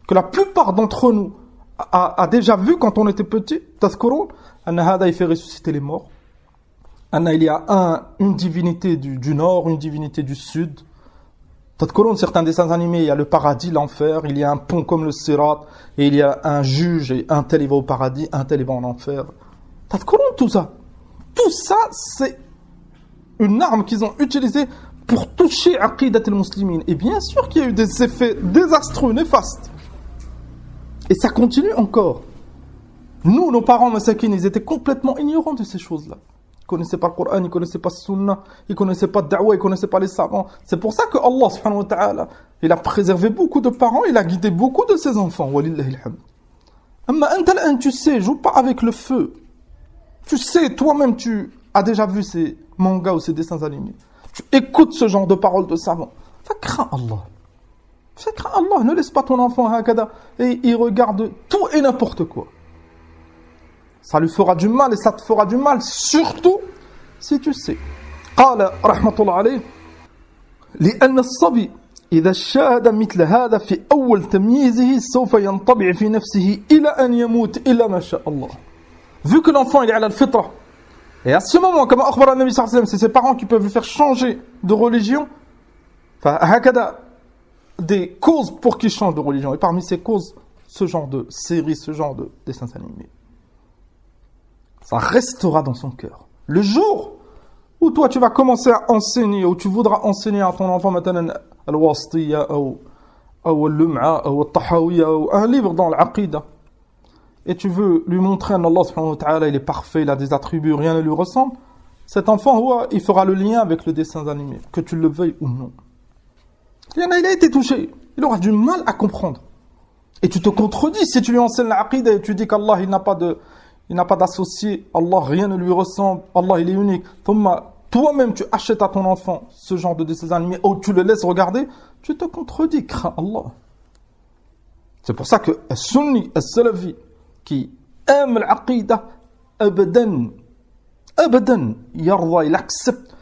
que la plupart d'entre nous a déjà vu quand on était petit, tazkurun, anna hada il fait ressusciter les morts. Anna il y a une divinité du nord, une divinité du sud. Tazkurun, certains dessins animés, il y a le paradis, l'enfer, il y a un pont comme le Sirat, et il y a un juge, et un tel il va au paradis, un tel il va en enfer. Tazkurun, tout ça. Tout ça, c'est une arme qu'ils ont utilisée pour toucher Aqidat al-Muslimin. Et bien sûr qu'il y a eu des effets désastreux, néfastes. Et ça continue encore. Nous, nos parents, masakin, ils étaient complètement ignorants de ces choses-là. Ils ne connaissaient pas le Coran, ils ne connaissaient pas le Sunnah, ils ne connaissaient pas le Da'wah, ils ne connaissaient pas les savants. C'est pour ça que Allah, subhanahu wa ta'ala, il a préservé beaucoup de parents, il a guidé beaucoup de ses enfants. Walillahi alhamd. Amma anta tu sais, joue pas avec le feu. Tu sais, toi-même, tu as déjà vu ces mangas ou ces dessins animés. Tu écoutes ce genre de paroles de savants. Fais crains Allah. Fais crains Allah. Ne laisse pas ton enfant hakada et il regarde tout et n'importe quoi. Ça lui fera du mal et ça te fera du mal, surtout si tu sais. قال رحمة الله عليه لأن الصبي إذا شاهد مثل هذا في أول تمييزه سوف ينطبع في نفسه إلى أن يموت إلا ما شاء الله. Vu que l'enfant il est à la fitra, et à ce moment, comme akhbar al-Nabi sallallahu alayhi wa sallam, c'est ses parents qui peuvent lui faire changer de religion, hakada, des causes pour qu'il change de religion. Et parmi ces causes, ce genre de séries, ce genre de dessins animés. Ça restera dans son cœur. Le jour où toi tu vas commencer à enseigner, ou tu voudras enseigner à ton enfant maintenant al-Wasitiyya, ou al-Lum'a, ou al-Tahawiyya, ou un livre dans l'Aqidah, et tu veux lui montrer qu'Allah subhanahu wa ta'ala il est parfait, il a des attributs, rien ne lui ressemble, cet enfant, il fera le lien avec le dessin animé, que tu le veuilles ou non. Il a été touché, il aura du mal à comprendre. Et tu te contredis si tu lui enseignes l'Aqidah et tu dis qu'Allah il n'a pas d'associé, Allah rien ne lui ressemble, Allah il est unique. Toi-même tu achètes à ton enfant ce genre de dessins animés ou tu le laisses regarder, tu te contredis, crains Allah. C'est pour ça que le sunni, le salafi, qui aime l'aqidah, abadan, yarda, il accepte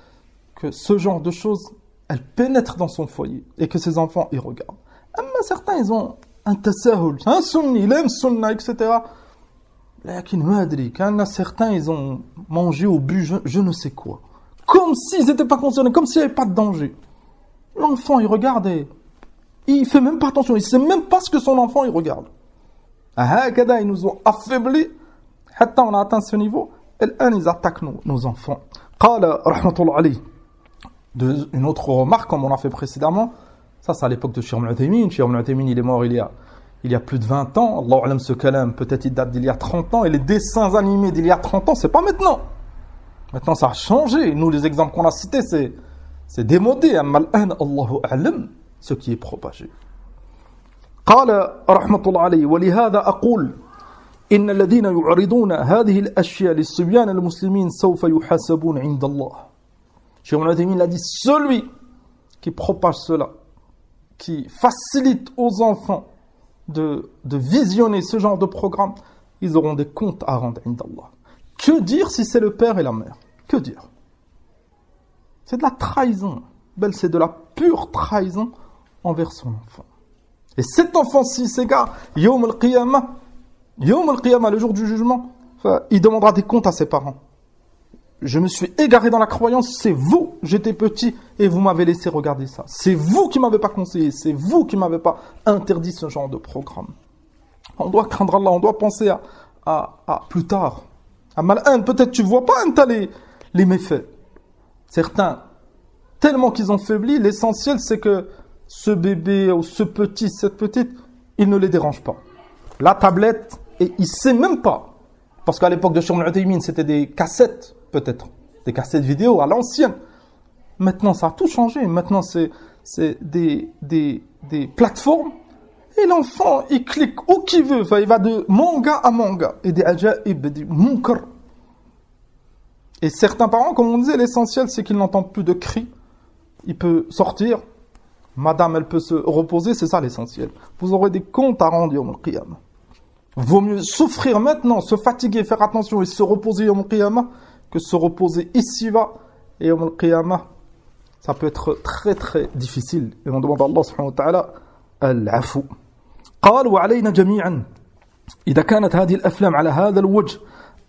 que ce genre de choses, elles pénètrent dans son foyer et que ses enfants y regardent. Mais certains, ils ont un tasahul, un sunni, il aime sunna, etc. Certains, ils ont mangé au but je ne sais quoi. Comme s'ils n'étaient pas concernés, comme s'il n'y avait pas de danger. L'enfant, il regarde et il fait même pas attention, il ne sait même pas ce que son enfant, il regarde. Ils nous ont affaiblis, on a atteint ce niveau, et là, ils attaquent nos enfants. Une autre remarque, comme on a fait précédemment, ça c'est à l'époque de Cheikh Ibn Uthaymin. Cheikh Ibn Uthaymin, il est mort il y a plus de 20 ans. Allahu alam ce kalam, peut-être il date d'il y a 30 ans, et les dessins animés d'il y a 30 ans, c'est pas maintenant. Maintenant ça a changé. Nous, les exemples qu'on a cités, c'est démodé. Allahu alam, ce qui est propagé. قال رحمة الله عليه ولهذا أقول إن الذين يعرضون هذه الأشياء للصبيان المسلمين سوف يحاسبون عند الله. Cheikh Ibn Uthaymin l'a dit, celui qui propage cela qui facilite aux enfants de visionner ce genre de programme, ils auront des comptes à rendre indallah. Que dire si c'est le père et la mère? Que dire? C'est de la trahison. Belle, c'est de la pure trahison envers son enfant. Et cet enfant-ci, ces gars, Yawm al-Qiyamah, le jour du jugement, il demandera des comptes à ses parents. Je me suis égaré dans la croyance, c'est vous, j'étais petit, et vous m'avez laissé regarder ça. C'est vous qui m'avez pas conseillé, c'est vous qui m'avez pas interdit ce genre de programme. On doit craindre Allah, on doit penser à plus tard. À Mal'an, peut-être tu vois pas les méfaits. Certains, tellement qu'ils ont faibli, l'essentiel c'est que ce bébé ou ce petit, cette petite, il ne les dérange pas. La tablette, et il sait même pas. Parce qu'à l'époque de Cheikh Ibn Uthaymin, c'était des cassettes, peut-être. Des cassettes vidéo à l'ancienne. Maintenant, ça a tout changé. Maintenant, c'est des plateformes. Et l'enfant, il clique où qu'il veut. Enfin, il va de manga à manga. Et des ajaib, des munkar. Et certains parents, comme on disait, l'essentiel, c'est qu'ils n'entendent plus de cris. Il peut sortir. Madame, elle peut se reposer. C'est ça l'essentiel. Vous aurez des comptes à rendre au Qiyamah. Vaut mieux souffrir maintenant, se fatiguer, faire attention et se reposer au Qiyamah que se reposer ici-bas et au Qiyamah. Ça peut être très très difficile. Et on demande à Allah subhanahu wa ta'ala العفو. قال وعلينا جميعا إذا كانت هذه الأفلام على هذا الوجه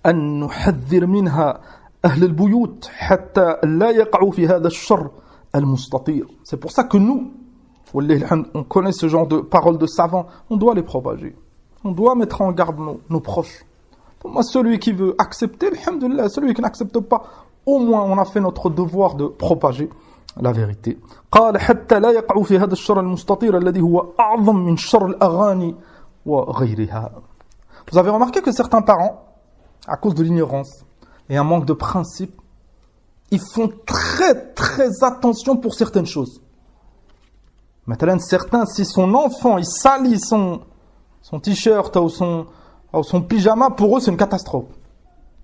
أن نحذر منها أهل البيوت حتى لا يقعوا في هذا الشر المستطير. C'est pour ça que nous, on connaît ce genre de paroles de savants, on doit les propager. On doit mettre en garde nos proches. Moi, celui qui veut accepter, alhamdulillah, celui qui n'accepte pas, au moins on a fait notre devoir de propager la vérité. قال حتى لا يقعوا في هذا الشر المستطير الذي هو أعظم من شر الأغاني وغيرها. Vous avez remarqué que certains parents, à cause de l'ignorance et un manque de principe, ils font très très attention pour certaines choses. Maintenant, certains, si son enfant il salit son t-shirt ou son pyjama, pour eux c'est une catastrophe.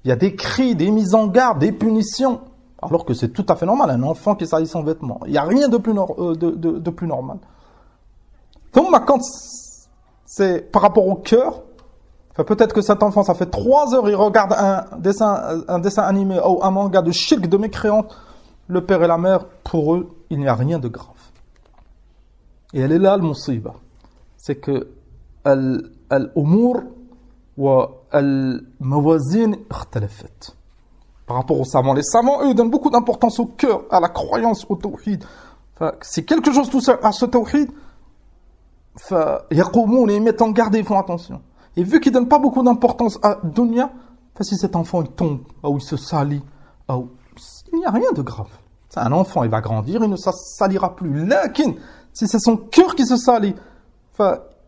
Il y a des cris, des mises en garde, des punitions. Alors que c'est tout à fait normal, un enfant qui salit son vêtement. Il n'y a rien de plus normal. Donc, quand c'est par rapport au cœur, peut-être que cet enfant, ça fait 3 heures, il regarde un dessin animé ou un manga de shirk, de mécréante, le père et la mère, pour eux, il n'y a rien de grave. Et elle est là, le musiba. C'est que al-umur wa al-mawazin ikhtalafat. Par rapport aux savants. Les savants, eux, donnent beaucoup d'importance au cœur, à la croyance, au tawhid. Si quelque chose touche à ce tawhid, ils mettent en garde et ils font attention. Et vu qu'ils ne donnent pas beaucoup d'importance à dunya, si cet enfant il tombe, ou il se salit, il n'y a rien de grave. C'est un enfant, il va grandir, il ne se salira plus. Lakin, si c'est son cœur qui se salit,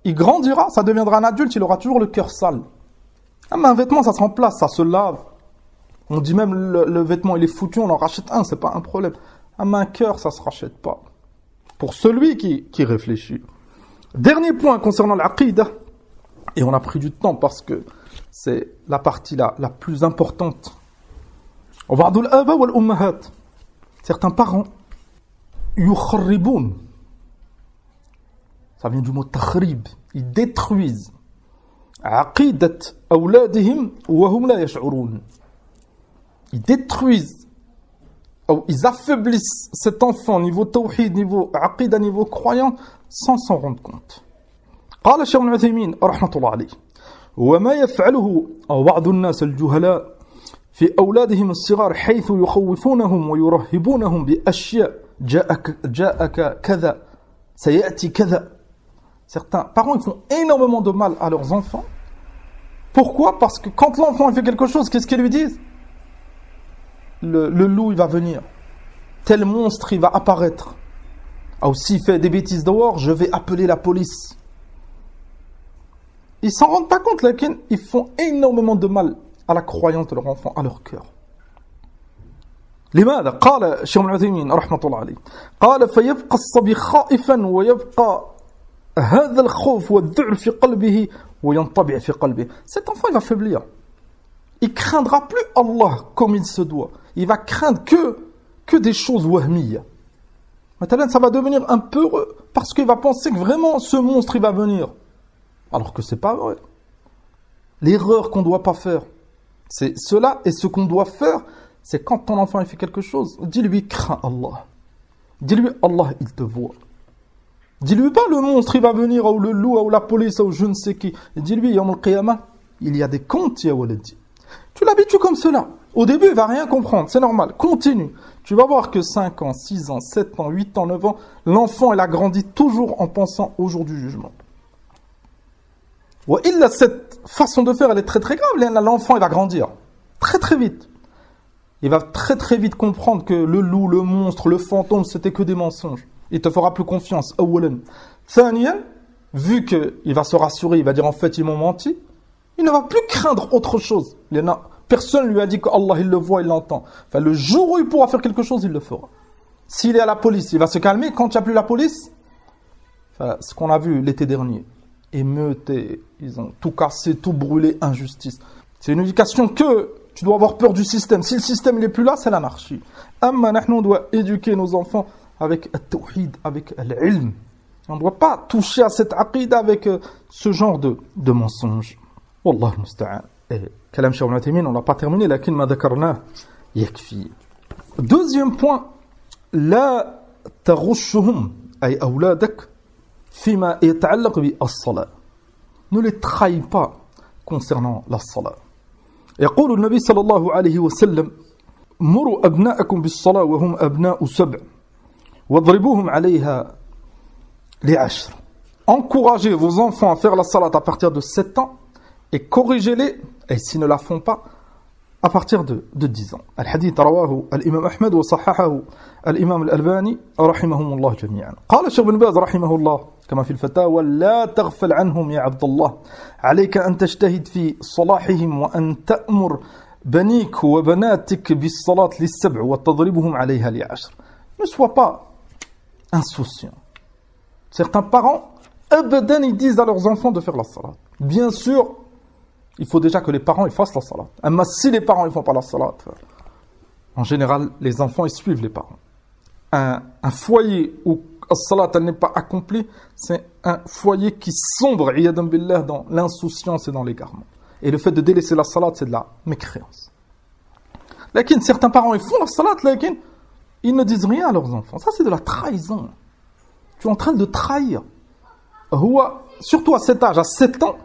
il grandira, ça deviendra un adulte, il aura toujours le cœur sale. Mais un vêtement, ça se remplace, ça se lave. On dit même le vêtement il est foutu, on en rachète un, c'est pas un problème. Un cœur, ça se rachète pas. Pour celui qui réfléchit. Dernier point concernant l'aqida, et on a pris du temps parce que c'est la partie la plus importante. Ba'dul aba wal ummahat. Certains parents yukharribun. Ça vient du mot takhrib, ils détruisent aqidat awladihim wa hum la yash'urun. Ils détruisent, ou ils affaiblissent cet enfant niveau tawhid, niveau aqida, niveau croyant, sans s'en rendre compte. قال الشيخ ابن عثيمين رحمة الله عليه وما يفعله بعض الناس الجهلاء في أولادهم الصغار حيث يخوفونهم ويرهبونهم بأشياء جاءك كذا سيأتي كذا. Certains parents ils font énormément de mal à leurs enfants. Pourquoi? Parce que quand l'enfant fait quelque chose, qu'est-ce qu'ils lui disent? Le loup il va venir, tel monstre il va apparaître, ou s'il fait des bêtises dehors, je vais appeler la police. Ils s'en rendent pas compte, là, ils font énormément de mal à la croyance de leur enfant, à leur cœur. لماذا؟ قال الشيخ ابن عثيمين رحمة الله عليه قال فيبقى الصبي خائفا ويبقى هذا الخوف والذعر في قلبه وينطبع في قلبه. Cet enfant il va faiblir. Il craindra plus Allah comme il se doit. Il va craindre que des choses wahmiya. Maintenant, ça va devenir un peu heureux parce qu'il va penser que vraiment ce monstre il va venir. Alors que c'est pas vrai. L'erreur qu'on ne doit pas faire, c'est cela, et ce qu'on doit faire, c'est quand ton enfant il fait quelque chose, dis-lui crains Allah. Dis-lui Allah il te voit. Dis-lui pas le monstre il va venir, ou le loup, ou la police, ou je ne sais qui. Dis-lui Yawm al-Qiyamah, il y a des comptes, ya waladi. Tu l'habitues comme cela. Au début, il va rien comprendre, c'est normal. Continue. Tu vas voir que 5 ans, 6 ans, 7 ans, 8 ans, 9 ans, l'enfant il a grandi toujours en pensant au jour du jugement. Il a cette façon de faire, elle est très très grave. L'enfant il va grandir très très vite. Il va très très vite comprendre que le loup, le monstre, le fantôme, c'était que des mensonges. Il te fera plus confiance. Awalan. Thaniyan, vu qu'il va se rassurer, il va dire en fait ils m'ont menti, il ne va plus craindre autre chose. Personne lui a dit qu'Allah il le voit, il l'entend. Enfin, le jour où il pourra faire quelque chose, il le fera. S'il est à la police, il va se calmer. Quand il n'y a plus la police, enfin, ce qu'on a vu l'été dernier, émeutes, ils ont tout cassé, tout brûlé, injustice. C'est une éducation que tu dois avoir peur du système. Si le système n'est plus là, c'est l'anarchie. Amma nahnu, on doit éduquer nos enfants avec le tawhid, avec l'ilm. On ne doit pas toucher à cette aqida avec ce genre de mensonges. Wallah musta'an. Et kalam Cheikh Ibn Uthaymin, on n'a pas terminé, lakin ma dhakarna yakfi. Deuxième point, la taghushuhum ay awladak fima yata'allaq bi as-salat. Ne les trahis pas concernant la salat. يقول النبي صلى الله عليه وسلم مروا أبناءكم بالصلاة وهم أبناء 7 واضربوهم عليها ل10. Encouragez vos enfants à faire la salat à partir de 7 ans et corrigez-les, et s'ils ne la font pas, à partir de 10 ans. الحديث رواه الإمام أحمد وصححه الإمام الألباني رحمهم الله جميعا. قال الشيخ بن باز رحمه الله كما في الفتاوى لا تغفل عنهم يا عبد الله عليك أن تجتهد في صلاحهم وأن تأمر بنيك وبناتك بالصلاة ل7 وتضربهم عليها ل10. Ne sois pas insouciant. Certains parents, abadan, ils disent à leurs enfants de faire la salat. Bien sûr, il faut déjà que les parents ils fassent la salat. Mais si les parents ne font pas la salat, en général, les enfants ils suivent les parents. Un foyer où la salat n'est pas accomplie, c'est un foyer qui sombre iyadan billah, dans l'insouciance et dans l'égarement. Et le fait de délaisser la salat, c'est de la mécréance. Lakin, certains parents ils font la salat, lakin, ils ne disent rien à leurs enfants. Ça, c'est de la trahison. Tu es en train de trahir. Surtout à cet âge, à 7 ans,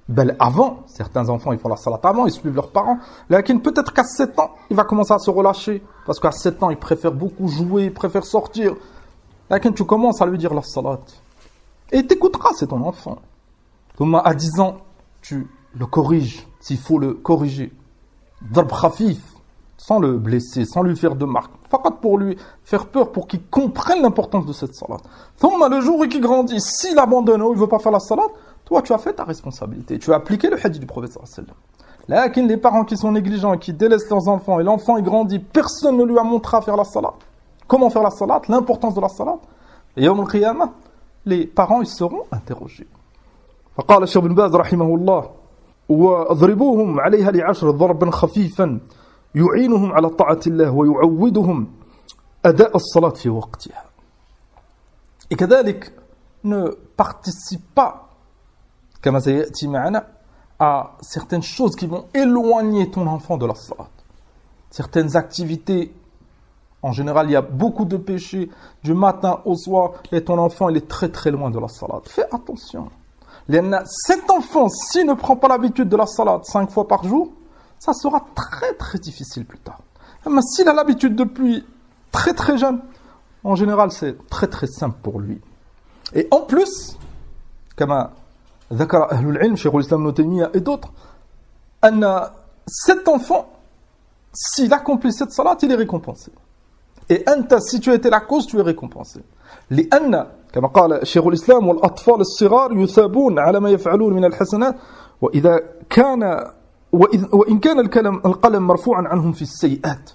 ben avant, certains enfants ils font la salat avant, ils suivent leurs parents. Lakin, peut-être qu'à 7 ans, il va commencer à se relâcher. Parce qu'à 7 ans, il préfère beaucoup jouer, il préfère sortir. Lakin, tu commences à lui dire la salat. Et t'écouteras, c'est ton enfant. Donc, à 10 ans, tu le corriges, s'il faut le corriger. Darb khafif, sans le blesser, sans lui faire de marque. Fakat pour lui faire peur, pour qu'il comprenne l'importance de cette salat. Thumma, le jour où il grandit, s'il abandonne ou il ne veut pas faire la salat, toi, tu as fait ta responsabilité. Tu as appliqué le hadith du prophète sallallahu alayhi wa sallam. Lakin les parents qui sont négligents et qui délaissent leurs enfants, et l'enfant il grandit, personne ne lui a montré à faire la salat. Comment faire la salat, l'importance de la salat. Et yawm al-qiyamah, les parents ils seront interrogés. فقال الشيخ بن باز رحمه الله واضربوهم عليها ل10 ضربا خفيفا يعينهم على طاعة الله ويعودهم أداء الصلاة في وقتها. Et كذلك ne participe pas كما سيأتي معنا à certaines choses qui vont éloigner ton enfant de la salat. Certaines activités, en général, il y a beaucoup de péchés du matin au soir et ton enfant il est très très loin de la salat. Fais attention. Cet enfant, s'il ne prend pas l'habitude de la salat 5 fois par jour, ça sera très très difficile plus tard. Mais s'il a l'habitude depuis très très jeune, en général c'est très très simple pour lui. Et en plus, comme ذكر أهل العلم شيخ الإسلام ابن تيمية et d'autres, cet enfant, s'il accomplit cette salat, il est récompensé. Et anta, si tu as été la cause, tu es récompensé. لأن كما قال شيخ الإسلام والأطفال الصغار يثابون على ما يفعلون من الحسنات وإن كان القلم مرفوعا عنهم في السيئات.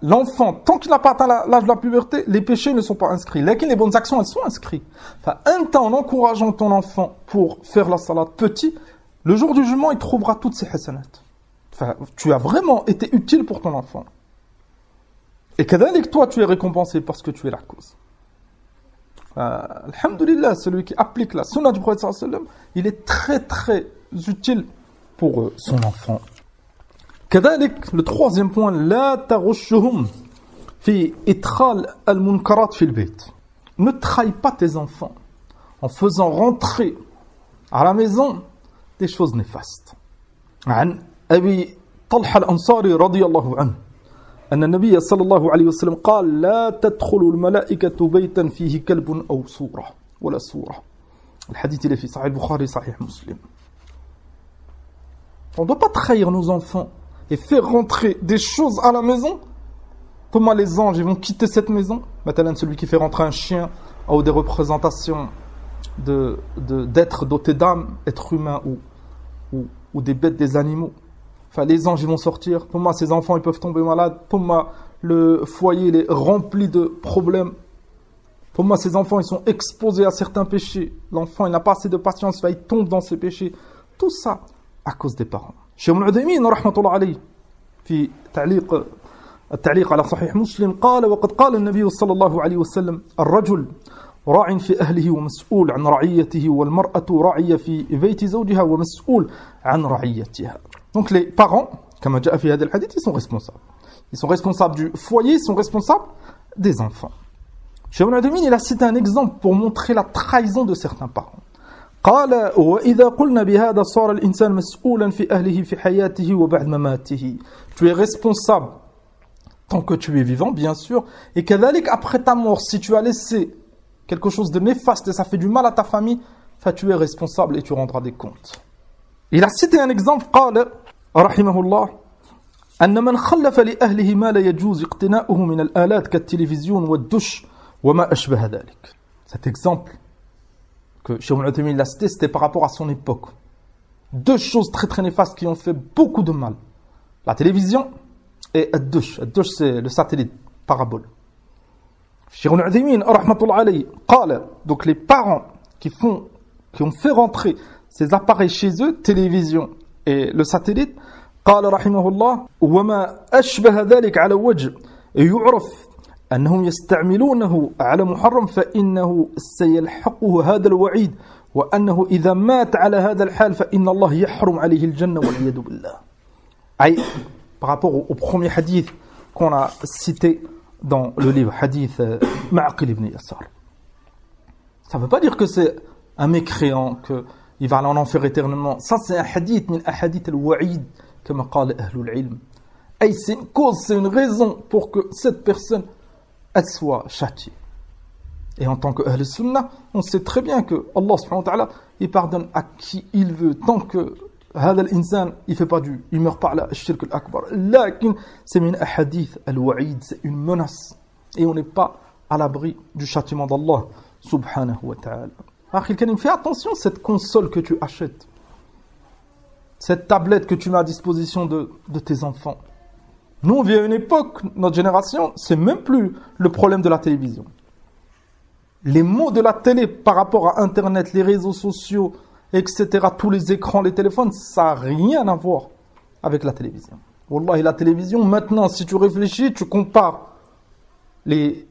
L'enfant, tant qu'il n'a pas atteint l'âge de la puberté, les péchés ne sont pas inscrits. Les bonnes actions, elles sont inscrites. Enfin, un temps, en encourageant ton enfant pour faire la salat petit, le jour du jugement, il trouvera toutes ces hasanat. Enfin, tu as vraiment été utile pour ton enfant. Et kadhalik, toi, tu es récompensé parce que tu es la cause. Alhamdulillah, celui qui applique la sunna du prophète sallallahu alayhi wa sallam, il est très très utile pour son enfant. Kadhalik, le troisième point, la taghushuhum fi idkhal al-munkarat fi al-bayt. Ne trahis pas tes enfants en faisant rentrer à la maison des choses néfastes. عن أبي طلحة الأنصاري رضي الله عنه أن النبي صلى الله عليه وسلم قال لا تدخل الملائكة بيتا فيه كلب أو صورة ولا صورة. الحديث il est في صحيح البخاري صحيح مسلم. On ne doit pas trahir nos enfants et faire rentrer des choses à la maison. Comment les anges ils vont quitter cette maison? Maintenant, celui qui fait rentrer un chien ou des représentations d'êtres dotés d'âme, êtres humains ou des bêtes, des animaux. Enfin, les anges ils vont sortir. Pour moi, ces enfants ils peuvent tomber malades. Pour moi, le foyer il est rempli de problèmes. Pour moi, ces enfants ils sont exposés à certains péchés. L'enfant il n'a pas assez de patience, il tombe dans ces péchés. Tout ça à cause des parents. Cheikh Ibn Uthaymin rahmatullah alayhi في التعليق على صحيح مسلم قال وقد قال النبي صلى الله عليه وسلم الرجل راع في أهله ومسؤول عن رعيته والمرأة راعية في بيت زوجها ومسؤول عن رعيتها. Donc les parents, comme جاء في هذا الحديث, ils sont responsables. Ils sont responsables du foyer, ils sont responsables des enfants. Cheikh Ibn Uthaymin, il a cité un exemple pour montrer la trahison de certains parents. قال وإذا قلنا بهذا صار الإنسان مسؤولا في أهله في حياته وبعد مماته. Tu es responsable tant que tu es vivant, bien sûr, et كذلك après ta mort, si tu as laissé quelque chose de néfaste et ça fait du mal à ta famille, tu es responsable et tu rendras des comptes. Il a cité un exemple, قال رحمه الله أن من خلف لأهله ما لا يجوز اقتناؤه من الآلات كالتلفزيون والدش وما أشبه ذلك. Cet exemple que Cheikh Ibn Uthaymin l'a cité, c'était par rapport à son époque. Deux choses très très néfastes qui ont fait beaucoup de mal. La télévision et le dush. Le dush, c'est le satellite, parabole. Cheikh Ibn Uthaymin, rahmatullah alayhi, قال, donc les parents qui ont fait rentrer ces appareils chez eux, télévision et le satellite, قال رحمه الله وما أشبه ذلك على وجه يعرف أنهم يستعملونه على محرم فإنه سيلحقه هذا الوعيد وأنه إذا مات على هذا الحال فإن الله يحرم عليه الجنة والعياذ بالله. أي par rapport au premier hadith qu'on a cité dans le livre, hadith Ma'aqil ibn Yasar. Ça ne veut pas dire que c'est un mécréant, qu'il va aller en enfer éternellement. Ça, c'est un hadith, min ahadith al-wa'id, comme قال أهل العلم. Et c'est une cause, c'est une raison pour que cette personne, elle soit châtiée. Et en tant que Ahl Sunnah, on sait très bien que Allah subhanahu wa ta'ala, il pardonne à qui il veut, tant que هذا الإنسان il meurt par là, الشرك الأكبر. لكن c'est min ahadith al-wa'id, c'est une menace. Et on n'est pas à l'abri du châtiment d'Allah subhanahu wa ta'ala. Akhil Karim, fais attention, cette console que tu achètes, cette tablette que tu mets à disposition de tes enfants. Nous, on vit à une époque, notre génération, c'est même plus le problème de la télévision. Les mots de la télé par rapport à Internet, les réseaux sociaux, etc., tous les écrans, les téléphones, ça n'a rien à voir avec la télévision. Wallahi, la télévision, maintenant, si tu réfléchis, tu compares les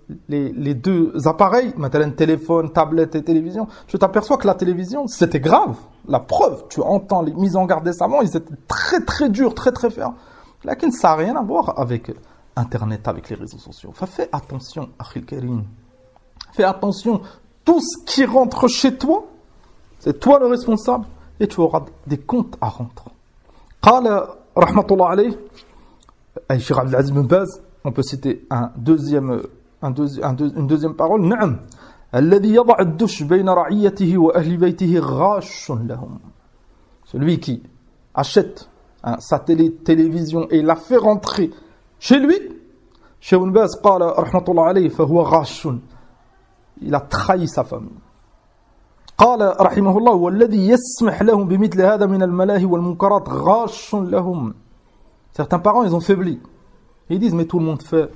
deux appareils, maintenant téléphone, tablette et télévision, tu t'aperçois que la télévision, c'était grave. La preuve, tu entends les mises en garde des savants, ils étaient très très durs, très très fermes. Là, ça n'a rien à voir avec Internet, avec les réseaux sociaux. Enfin, fais attention, Akhil Karim. Fais attention, tout ce qui rentre chez toi, c'est toi le responsable et tu auras des comptes à rendre. Qala, rahmatullah alayh, Cheikh Abdel Aziz bin Baz, on peut citer une deuxième parole. Na'am, alladhi yada' ad-dush bayna ra'iyatihi wa ahli baytihi ghashun lahum. Celui qui achète un satellite télévision et l'a fait rentrer chez lui, Cheikh Ibn Baz, qala, rahmatullah alayh, fa huwa ghashun. Il a trahi sa famille. قال رحمه الله والذي يسمح لهم بمثل هذا من الملاهي والمنكرات غاش لهم. Certains parents, ils ont faibli. Ils disent, mais tout le monde fait.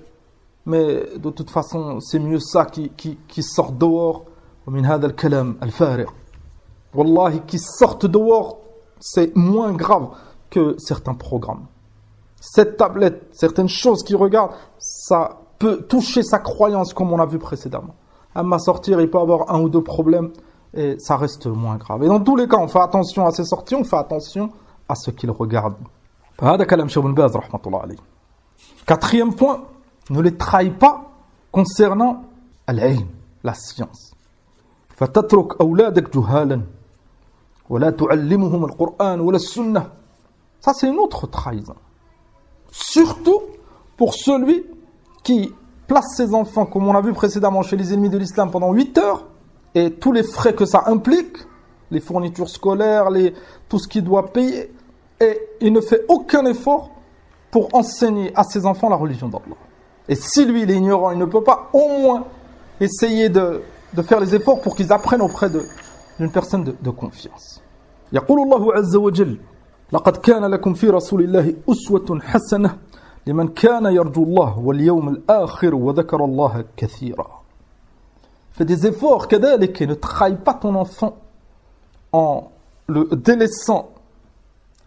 Mais de toute façon, c'est mieux ça qui sort dehors. ومن هذا الكلام الفارغ. Wallahi, qui sortent dehors, c'est moins grave que certains programmes. Cette tablette, certaines choses qu'ils regardent, ça peut toucher sa croyance comme on a vu précédemment. À sortir, il peut avoir 1 ou 2 problèmes et ça reste moins grave. Et dans tous les cas, on fait attention à ses sorties, on fait attention à ce qu'il regarde. هذا كلام شيخ بن باز رحمة الله عليه. 4e point, ne les trahis pas concernant العلم, la science. فتترك أولادك جهالا ولا تعلمهم القرآن ولا السنة. Ça c'est une autre trahison. Surtout pour celui qui place ses enfants, comme on a vu précédemment chez les ennemis de l'islam, pendant 8 heures, et tous les frais que ça implique, les fournitures scolaires, tout ce qu'il doit payer, et il ne fait aucun effort pour enseigner à ses enfants la religion d'Allah. Et si lui, il est ignorant, il ne peut pas au moins essayer de faire les efforts pour qu'ils apprennent auprès d'une personne de confiance. يقول الله عز وجل لقد كان لكم في رسول الله أسوة حسنة لمن كان يرجو الله واليوم الآخر وذكر الله كثيرا. Fais des efforts, كذلك, et ne trahis pas ton enfant en le délaissant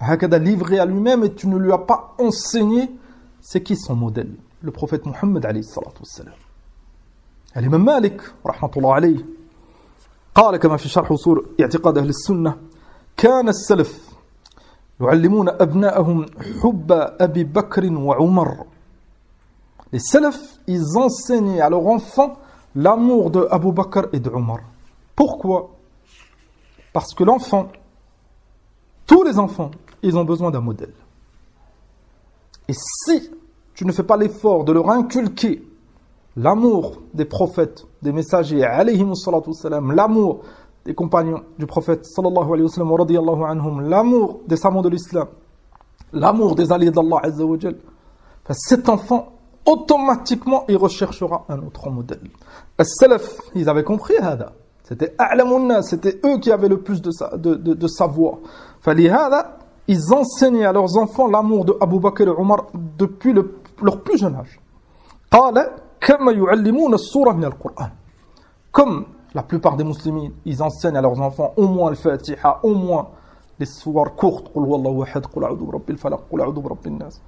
هكذا livré à lui-même, et tu ne lui as pas enseigné c'est qui son modèle, le prophète Mohammed عليه الصلاة والسلام. الإمام مالك رحمة الله عليه قال كما في شرح أصول اعتقاد أهل السنة كان السلف يعلمون أبناءهم حب أبي بكر وعمر. Les salafs, ils enseignaient à leurs enfants l'amour de Abu Bakr et de Omar. Pourquoi? Parce que l'enfant, tous les enfants, ils ont besoin d'un modèle. Et si tu ne fais pas l'effort de leur inculquer l'amour des prophètes, des messagers, alayhimus salatu wassalam, l'amour des compagnons du prophète, sallallahu alayhi wa sallam, wa radiyallahu anhum, l'amour des savants de l'islam, l'amour des alliés d'Allah azza wa jal, cet enfant, automatiquement, il recherchera un autre modèle. As-salaf, ils avaient compris hada. C'était a'lamun nas, c'était eux qui avaient le plus de savoir. Falihada, ils enseignaient à leurs enfants l'amour de Abu Bakr et Omar depuis leur plus jeune âge. Qala kama yu'allimuna as-surah min al-Qur'an. Comme la plupart des musulmans, ils enseignent à leurs enfants au moins le Fatiha, au moins les sourates courtes, Qul huwallahu ahad, Qul a'udhu birabbil falaq, Qul a'udhu birabbin nas.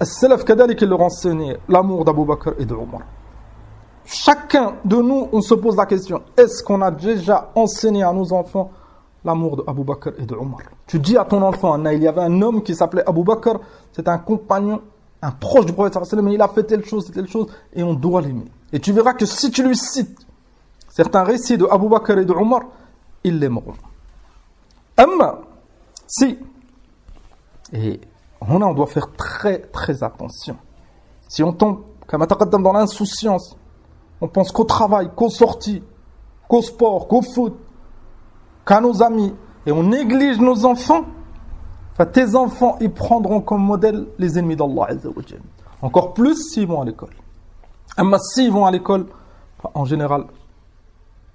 As-salaf kadalik, ils leur enseignaient l'amour d'Abu Bakr et de Omar. Chacun de nous, on se pose la question, est-ce qu'on a déjà enseigné à nos enfants l'amour de Abu Bakr et de Omar? Tu dis à ton enfant, il y avait un homme qui s'appelait Abu Bakr, c'est un compagnon, un proche du prophète, mais il a fait telle chose, et on doit l'aimer. Et tu verras que si tu lui cites certains récits de Abu Bakr et de Omar, ils l'aimeront. Amma, si, et on doit faire très très attention. Si on tombe, comme dans l'insouciance, on pense qu'au travail, qu'aux sorties, qu'au sport, qu'au foot, qu'à nos amis, et on néglige nos enfants, tes enfants, ils prendront comme modèle les ennemis d'Allah azza wa jalla. Encore plus s'ils vont à l'école. Mais s'ils vont à l'école, en général,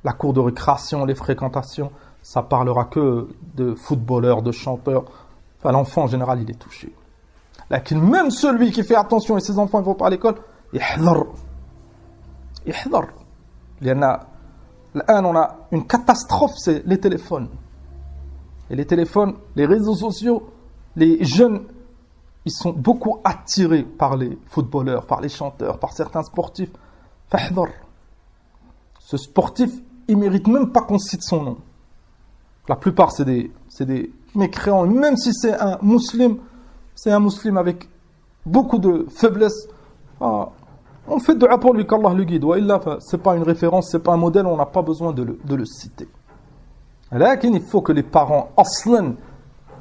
la cour de récréation, les fréquentations, ça parlera que de footballeurs, de chanteurs. L'enfant, en général, il est touché. Même celui qui fait attention et ses enfants ne vont pas à l'école, يحذر. Là, on a une catastrophe, c'est les téléphones. Et les téléphones, les réseaux sociaux, les jeunes, ils sont beaucoup attirés par les footballeurs, par les chanteurs, par certains sportifs. فاحذر. Ce sportif, il ne mérite même pas qu'on cite son nom. La plupart, c'est des mécréants. Même si c'est un musulman avec beaucoup de faiblesse. On fait dua pour lui qu'Allah le guide. Ce n'est pas une référence, ce n'est pas un modèle, on n'a pas besoin de le citer. Il faut que les parents, aslan,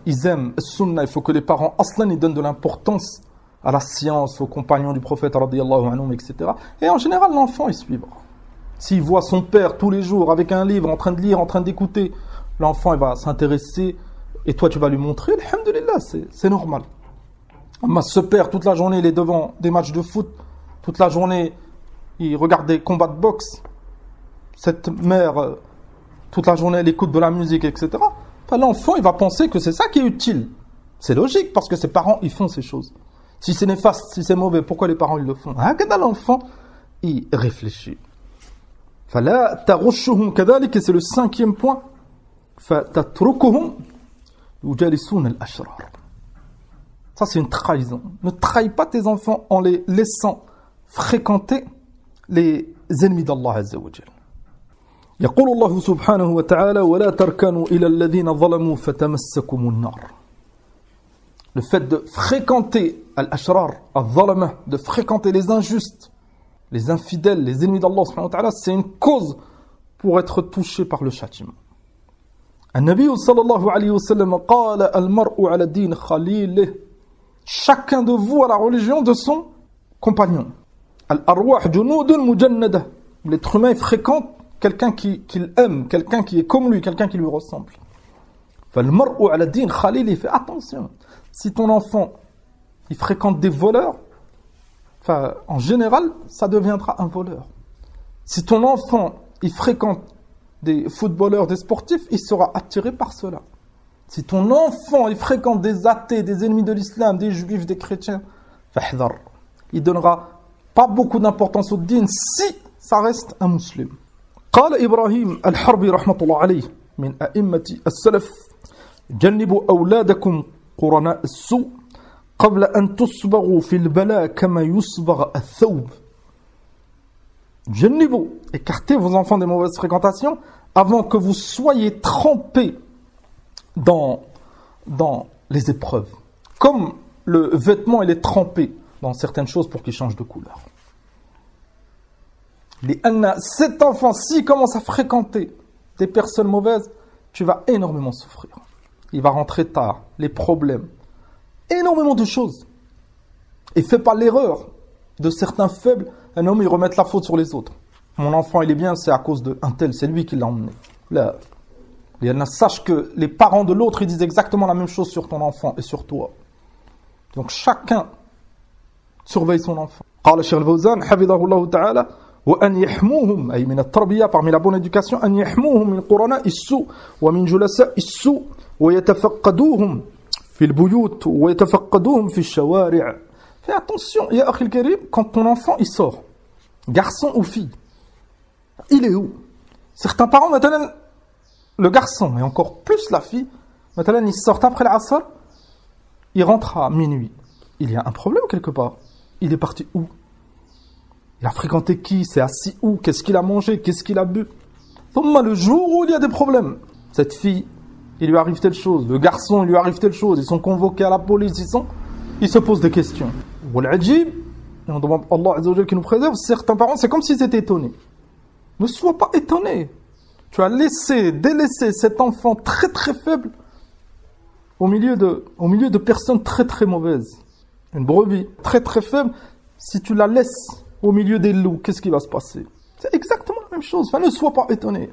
ils aiment le sunnah, il faut que les parents, aslan, ils donnent de l'importance à la science, aux compagnons du prophète, radiyallahu anhum, etc. Et en général, l'enfant, il suivra. S'il voit son père tous les jours avec un livre, en train de lire, en train d'écouter, l'enfant, il va s'intéresser, et toi, tu vas lui montrer, alhamdulillah, c'est normal. Mais ce père, toute la journée, il est devant des matchs de foot, toute la journée, il regarde des combats de boxe. Cette mère, toute la journée, elle écoute de la musique, etc. L'enfant, il va penser que c'est ça qui est utile. C'est logique, parce que ses parents, ils font ces choses. Si c'est néfaste, si c'est mauvais, pourquoi les parents, ils le font? L'enfant, il réfléchit. فَلَا تَغُشُّهُمْ كَذَلِكَ, c'est le 5e point. فَتَتْرُكُهُمْ يُجَالِسُونَ الْأَشْرَارِ. Ça, c'est une trahison. Ne trahis pas tes enfants en les laissant fréquenter les ennemis d'Allah Azza wa Jal. يقول الله سبحانه وتعالى ولا تركنوا إلى الذين ظلموا فتمسكم النار. Le fait de fréquenter al-ashrar, al-zalama, de fréquenter les injustes, les infidèles, les ennemis d'Allah subhanahu wa ta'ala, c'est une cause pour être touché par le châtiment. النبي صلى الله عليه وسلم قال المرء على دين خليله. Chacun de vous a la religion de son compagnon. Al-arwah junudun mujannada. L'être humain fréquente quelqu'un qu'il aime, quelqu'un qui est comme lui, quelqu'un qui lui ressemble. فالمرء على دين خليله. Fais attention. Si ton enfant il fréquente des voleurs, en général, ça deviendra un voleur. Si ton enfant il fréquente des footballeurs, des sportifs, il sera attiré par cela. Si ton enfant il fréquente des athées, des ennemis de l'islam, des juifs, des chrétiens, fahdhar. Il donnera pas beaucoup d'importance au din si ça reste un musulman. قال إبراهيم الحربي رحمة الله عليه من أئمة السلف جنبوا أولادكم قرناء السوء قبل أن تصبغوا في البلاء كما يصبغ الثوب. جنبوا, écartez vos enfants des mauvaises fréquentations avant que vous soyez trempés dans les épreuves. Comme le vêtement il est trempé dans certaines choses pour qu'il change de couleur. Cet enfant, s'il commence à fréquenter des personnes mauvaises, tu vas énormément souffrir. Il va rentrer tard, les problèmes, énormément de choses. Et fais pas l'erreur de certains faibles, un homme, ils remettent la faute sur les autres. Mon enfant, il est bien, c'est à cause d'un tel, c'est lui qui l'a emmené. Là, il y en a, sache que les parents de l'autre, ils disent exactement la même chose sur ton enfant et sur toi. Donc chacun surveille son enfant. قال الشيخ الفوزان حفظه الله تعالى وأن يحموهم أي من التربية parmi la bonne éducation أن يحموهم من قرناء السوء ومن جلساء السوء ويتفقدوهم في البيوت ويتفقدوهم في الشوارع. Fais attention, ya akhi al-karim, quand ton enfant il sort, garçon ou fille, il est où? Certains parents, maintenant, le garçon et encore plus la fille, maintenant ils sortent après l'asr, ils rentrent à minuit. Il y a un problème quelque part. Il est parti où? Il a fréquenté qui? C'est assis où? Qu'est-ce qu'il a mangé? Qu'est-ce qu'il a bu? Le jour où il y a des problèmes, cette fille, il lui arrive telle chose, le garçon, il lui arrive telle chose, ils sont convoqués à la police, ils se posent des questions. Wal-ajib, et on demande à Allah Azza wa Jalla qui nous préserve, certains parents, c'est comme s'ils étaient étonnés. Ne sois pas étonné. Tu as délaissé cet enfant très très faible au milieu de personnes très très mauvaises. Une brebis très très faible, si tu la laisses au milieu des loups, qu'est-ce qui va se passer? C'est exactement la même chose. Enfin, ne sois pas étonné.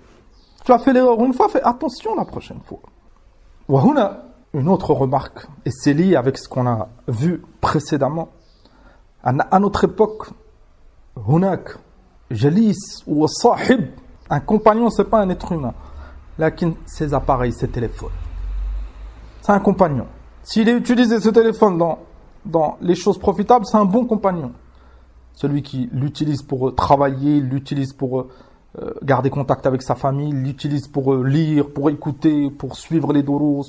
Tu as fait l'erreur une fois, fais attention la prochaine fois. Wahuna, une autre remarque, et c'est lié avec ce qu'on a vu précédemment. À notre époque, hunak, jalis ou sahib, un compagnon, c'est pas un être humain. Lakin, ses appareils, ses téléphones. C'est un compagnon. S'il est utilisé ce téléphone dans les choses profitables, c'est un bon compagnon. Celui qui l'utilise pour travailler, l'utilise pour garder contact avec sa famille, l'utilise pour lire, pour écouter, pour suivre les doros,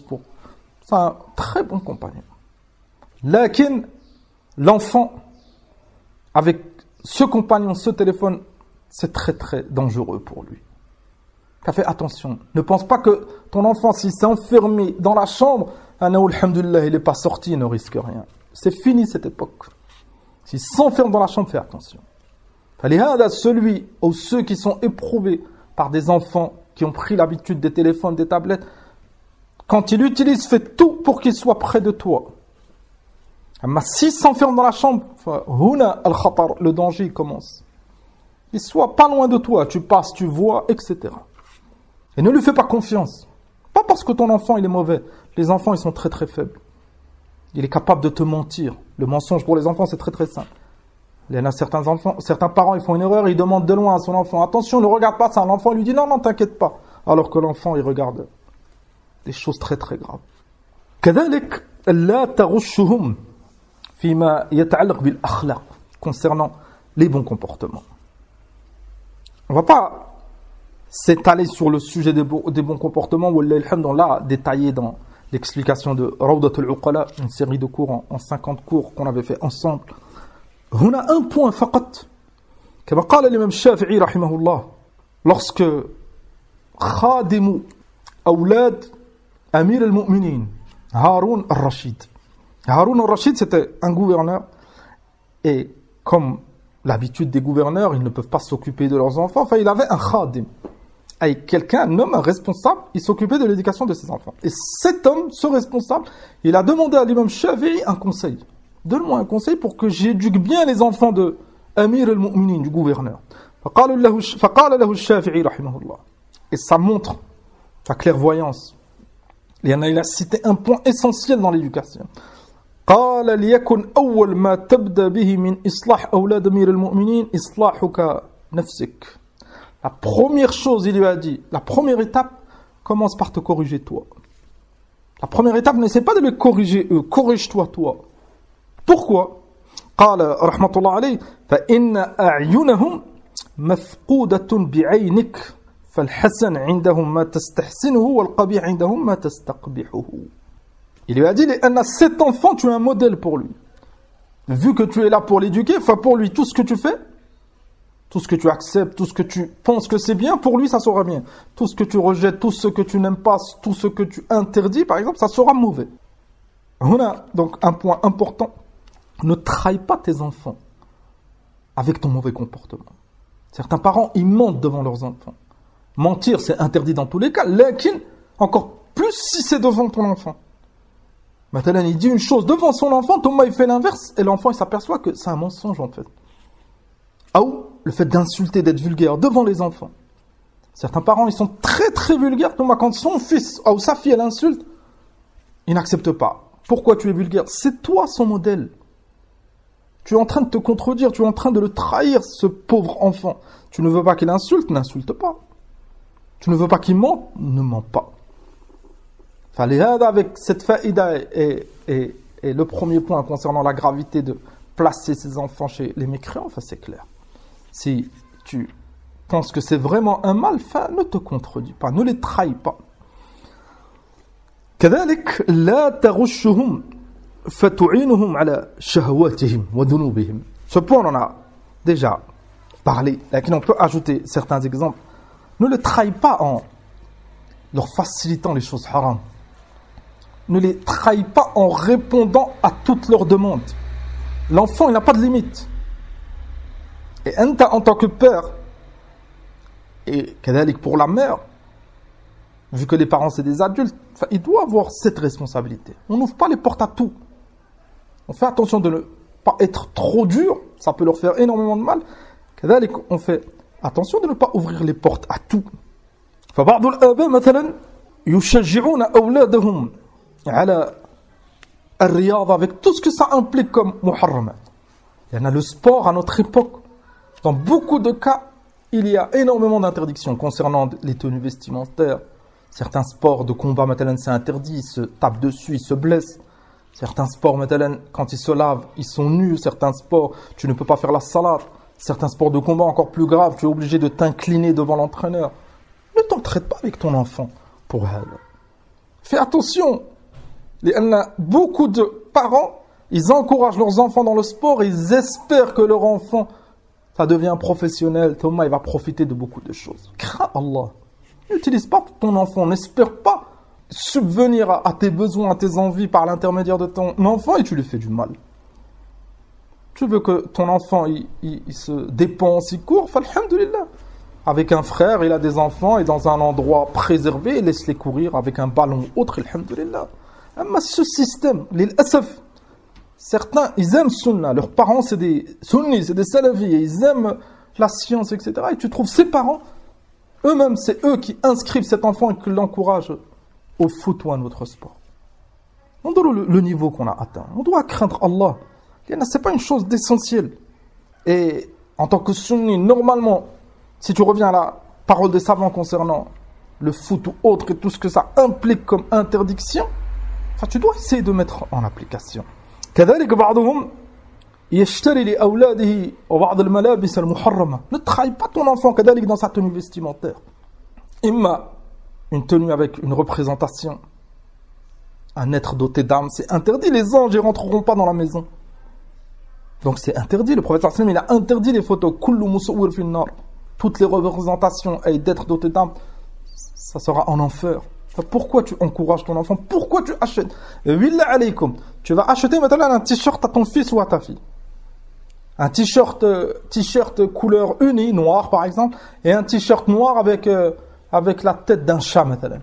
c'est un très bon compagnon. Lakin, l'enfant, avec ce compagnon, ce téléphone, c'est très très dangereux pour lui. Fais attention. Ne pense pas que ton enfant, s'il s'est enfermé dans la chambre, alhamdulillah, il n'est pas sorti, il ne risque rien. C'est fini cette époque. S'il s'enferme dans la chambre, fais attention. Celui ou ceux qui sont éprouvés par des enfants qui ont pris l'habitude des téléphones, des tablettes, quand il utilise, fais tout pour qu'il soit près de toi. Mais s'il s'enferme dans la chambre, le danger commence. Il soit pas loin de toi, tu passes, tu vois, etc. Et ne lui fais pas confiance. Pas parce que ton enfant il est mauvais. Les enfants ils sont très très faibles. Il est capable de te mentir. Le mensonge pour les enfants c'est très très simple. Il y en a certains parents ils font une erreur, ils demandent de loin à son enfant, attention ne regarde pas ça. L'enfant lui dit non t'inquiète pas. Alors que l'enfant il regarde des choses très très graves. كذلك لا تغشهم فيما يتعلق بالأخلاق concernant les bons comportements. On ne va pas s'étaler sur le sujet des bons comportements, ou là, détaillé dans l'explication de Rawdat al-Uqala, une série de cours en 50 cours qu'on avait fait ensemble. هنا un point فقط كما قال الإمام الشافعي رحمه الله lorsque خادم أولاد أمير المؤمنين Haroun al-Rashid. Haroun al-Rashid, c'était un gouverneur. Et comme l'habitude des gouverneurs, ils ne peuvent pas s'occuper de leurs enfants. Enfin, il avait un khadim. Avec quelqu'un, un homme, un responsable, il s'occupait de l'éducation de ses enfants. Et cet homme, ce responsable, il a demandé à l'imam Shafi'i un conseil. Donne-moi un conseil pour que j'éduque bien les enfants de Amir al-Mu'minin, du gouverneur. فقال له الشافعي رحمه الله. Et ça montre sa clairvoyance. Il a cité un point essentiel dans l'éducation. قال ليكن أول ما تبدأ به من إصلاح أولاد أمير المؤمنين إصلاحك نفسك. La première chose, il lui a dit, la première étape, commence par te corriger toi. La première étape, n'essaie pas de les corriger eux, corrige-toi toi. Pourquoi? قال رحمة الله عليه فإن أعينهم مفقودة بعينك فالحسن عندهم ما تستحسنه والقبيح عندهم ما تستقبحه. Il lui a dit, cet enfant, tu es un modèle pour lui. Vu que tu es là pour l'éduquer, enfin pour lui, tout ce que tu fais, tout ce que tu acceptes, tout ce que tu penses que c'est bien, pour lui, ça sera bien. Tout ce que tu rejettes, tout ce que tu n'aimes pas, tout ce que tu interdis, par exemple, ça sera mauvais. On a donc un point important. Ne trahis pas tes enfants avec ton mauvais comportement. Certains parents, ils mentent devant leurs enfants. Mentir, c'est interdit dans tous les cas. Lakin, encore plus si c'est devant ton enfant. Maintenant, il dit une chose devant son enfant, Thomas il fait l'inverse, et l'enfant il s'aperçoit que c'est un mensonge en fait. Ou le fait d'insulter, d'être vulgaire devant les enfants. Certains parents ils sont très très vulgaires, Thomas quand son fils ou sa fille elle insulte, il n'accepte pas. Pourquoi tu es vulgaire? C'est toi son modèle. Tu es en train de te contredire, tu es en train de le trahir, ce pauvre enfant. Tu ne veux pas qu'il insulte, n'insulte pas. Tu ne veux pas qu'il mente, ne ment pas. Avec cette faïda et le premier point concernant la gravité de placer ses enfants chez les mécréants, enfin c'est clair. Si tu penses que c'est vraiment un mal, ne te contredis pas, ne les trahis pas. كذلك لا تغشهم فتعينهم على شهواتهم وذنوبهم. Ce point on en a déjà parlé, mais on peut ajouter certains exemples. Ne les trahis pas en leur facilitant les choses haram. Ne les trahis pas en répondant à toutes leurs demandes. L'enfant, il n'a pas de limite. Et en tant que père, et pour la mère, vu que les parents c'est des adultes, il doit avoir cette responsabilité. On n'ouvre pas les portes à tout. On fait attention de ne pas être trop dur, ça peut leur faire énormément de mal. On fait attention de ne pas ouvrir les portes à tout. فبعض الآباء مثلا يشجعون أولادهم على الرياضة avec tout ce que ça implique comme muharramat. Il y en a le sport à notre époque. Dans beaucoup de cas, il y a énormément d'interdictions concernant les tenues vestimentaires. Certains sports de combat, maintenant, c'est interdit, ils se tapent dessus, ils se blessent. Certains sports, maintenant, quand ils se lavent, ils sont nus. Certains sports, tu ne peux pas faire la salade. Certains sports de combat encore plus graves, tu es obligé de t'incliner devant l'entraîneur. Ne t'entraide pas avec ton enfant pour elle. Fais attention. Beaucoup de parents, ils encouragent leurs enfants dans le sport, ils espèrent que leur enfant, ça devient professionnel. Thomas, il va profiter de beaucoup de choses. Crains Allah. N'utilise pas ton enfant, n'espère pas subvenir à tes besoins, à tes envies par l'intermédiaire de ton enfant et tu lui fais du mal. Tu veux que ton enfant, il se dépense, il court, alhamdulillah. Avec un frère, il a des enfants et dans un endroit préservé, il laisse les courir avec un ballon autre, alhamdulillah. Mais ce système, l'asaf, certains, ils aiment sunna, leurs parents c'est des sunnis, c'est des salafis, ils aiment la science, etc. Et tu trouves ces parents, eux-mêmes, c'est eux qui inscrivent cet enfant et qui l'encouragent au foot ou à un autre sport. On doit le niveau qu'on a atteint. On doit craindre Allah. Ce n'est pas une chose d'essentiel. Et en tant que sunni, normalement, si tu reviens à la parole des savants concernant le foot ou autre et tout ce que ça implique comme interdiction, tu dois essayer de mettre en application. كذلك بعضهم يشتري لأولاده وبعض الملابس المحرمة. Ne trahis pas ton enfant كذلك dans sa tenue vestimentaire. Imma une tenue avec une représentation, un être doté d'âme, c'est interdit. Les anges ne rentreront pas dans la maison. Donc c'est interdit. Le prophète sallallahu alayhi wa sallam, il a interdit les photos. Kullu musawwir fin nar. Toutes les représentations et d'être doté d'âme, ça sera en enfer. Pourquoi tu encourages ton enfant? Pourquoi tu achètes? Billah alaykum. Tu vas acheter maintenant un t-shirt à ton fils ou à ta fille. Un t-shirt couleur unie, noir par exemple, et un t-shirt noir avec la tête d'un chat maintenant.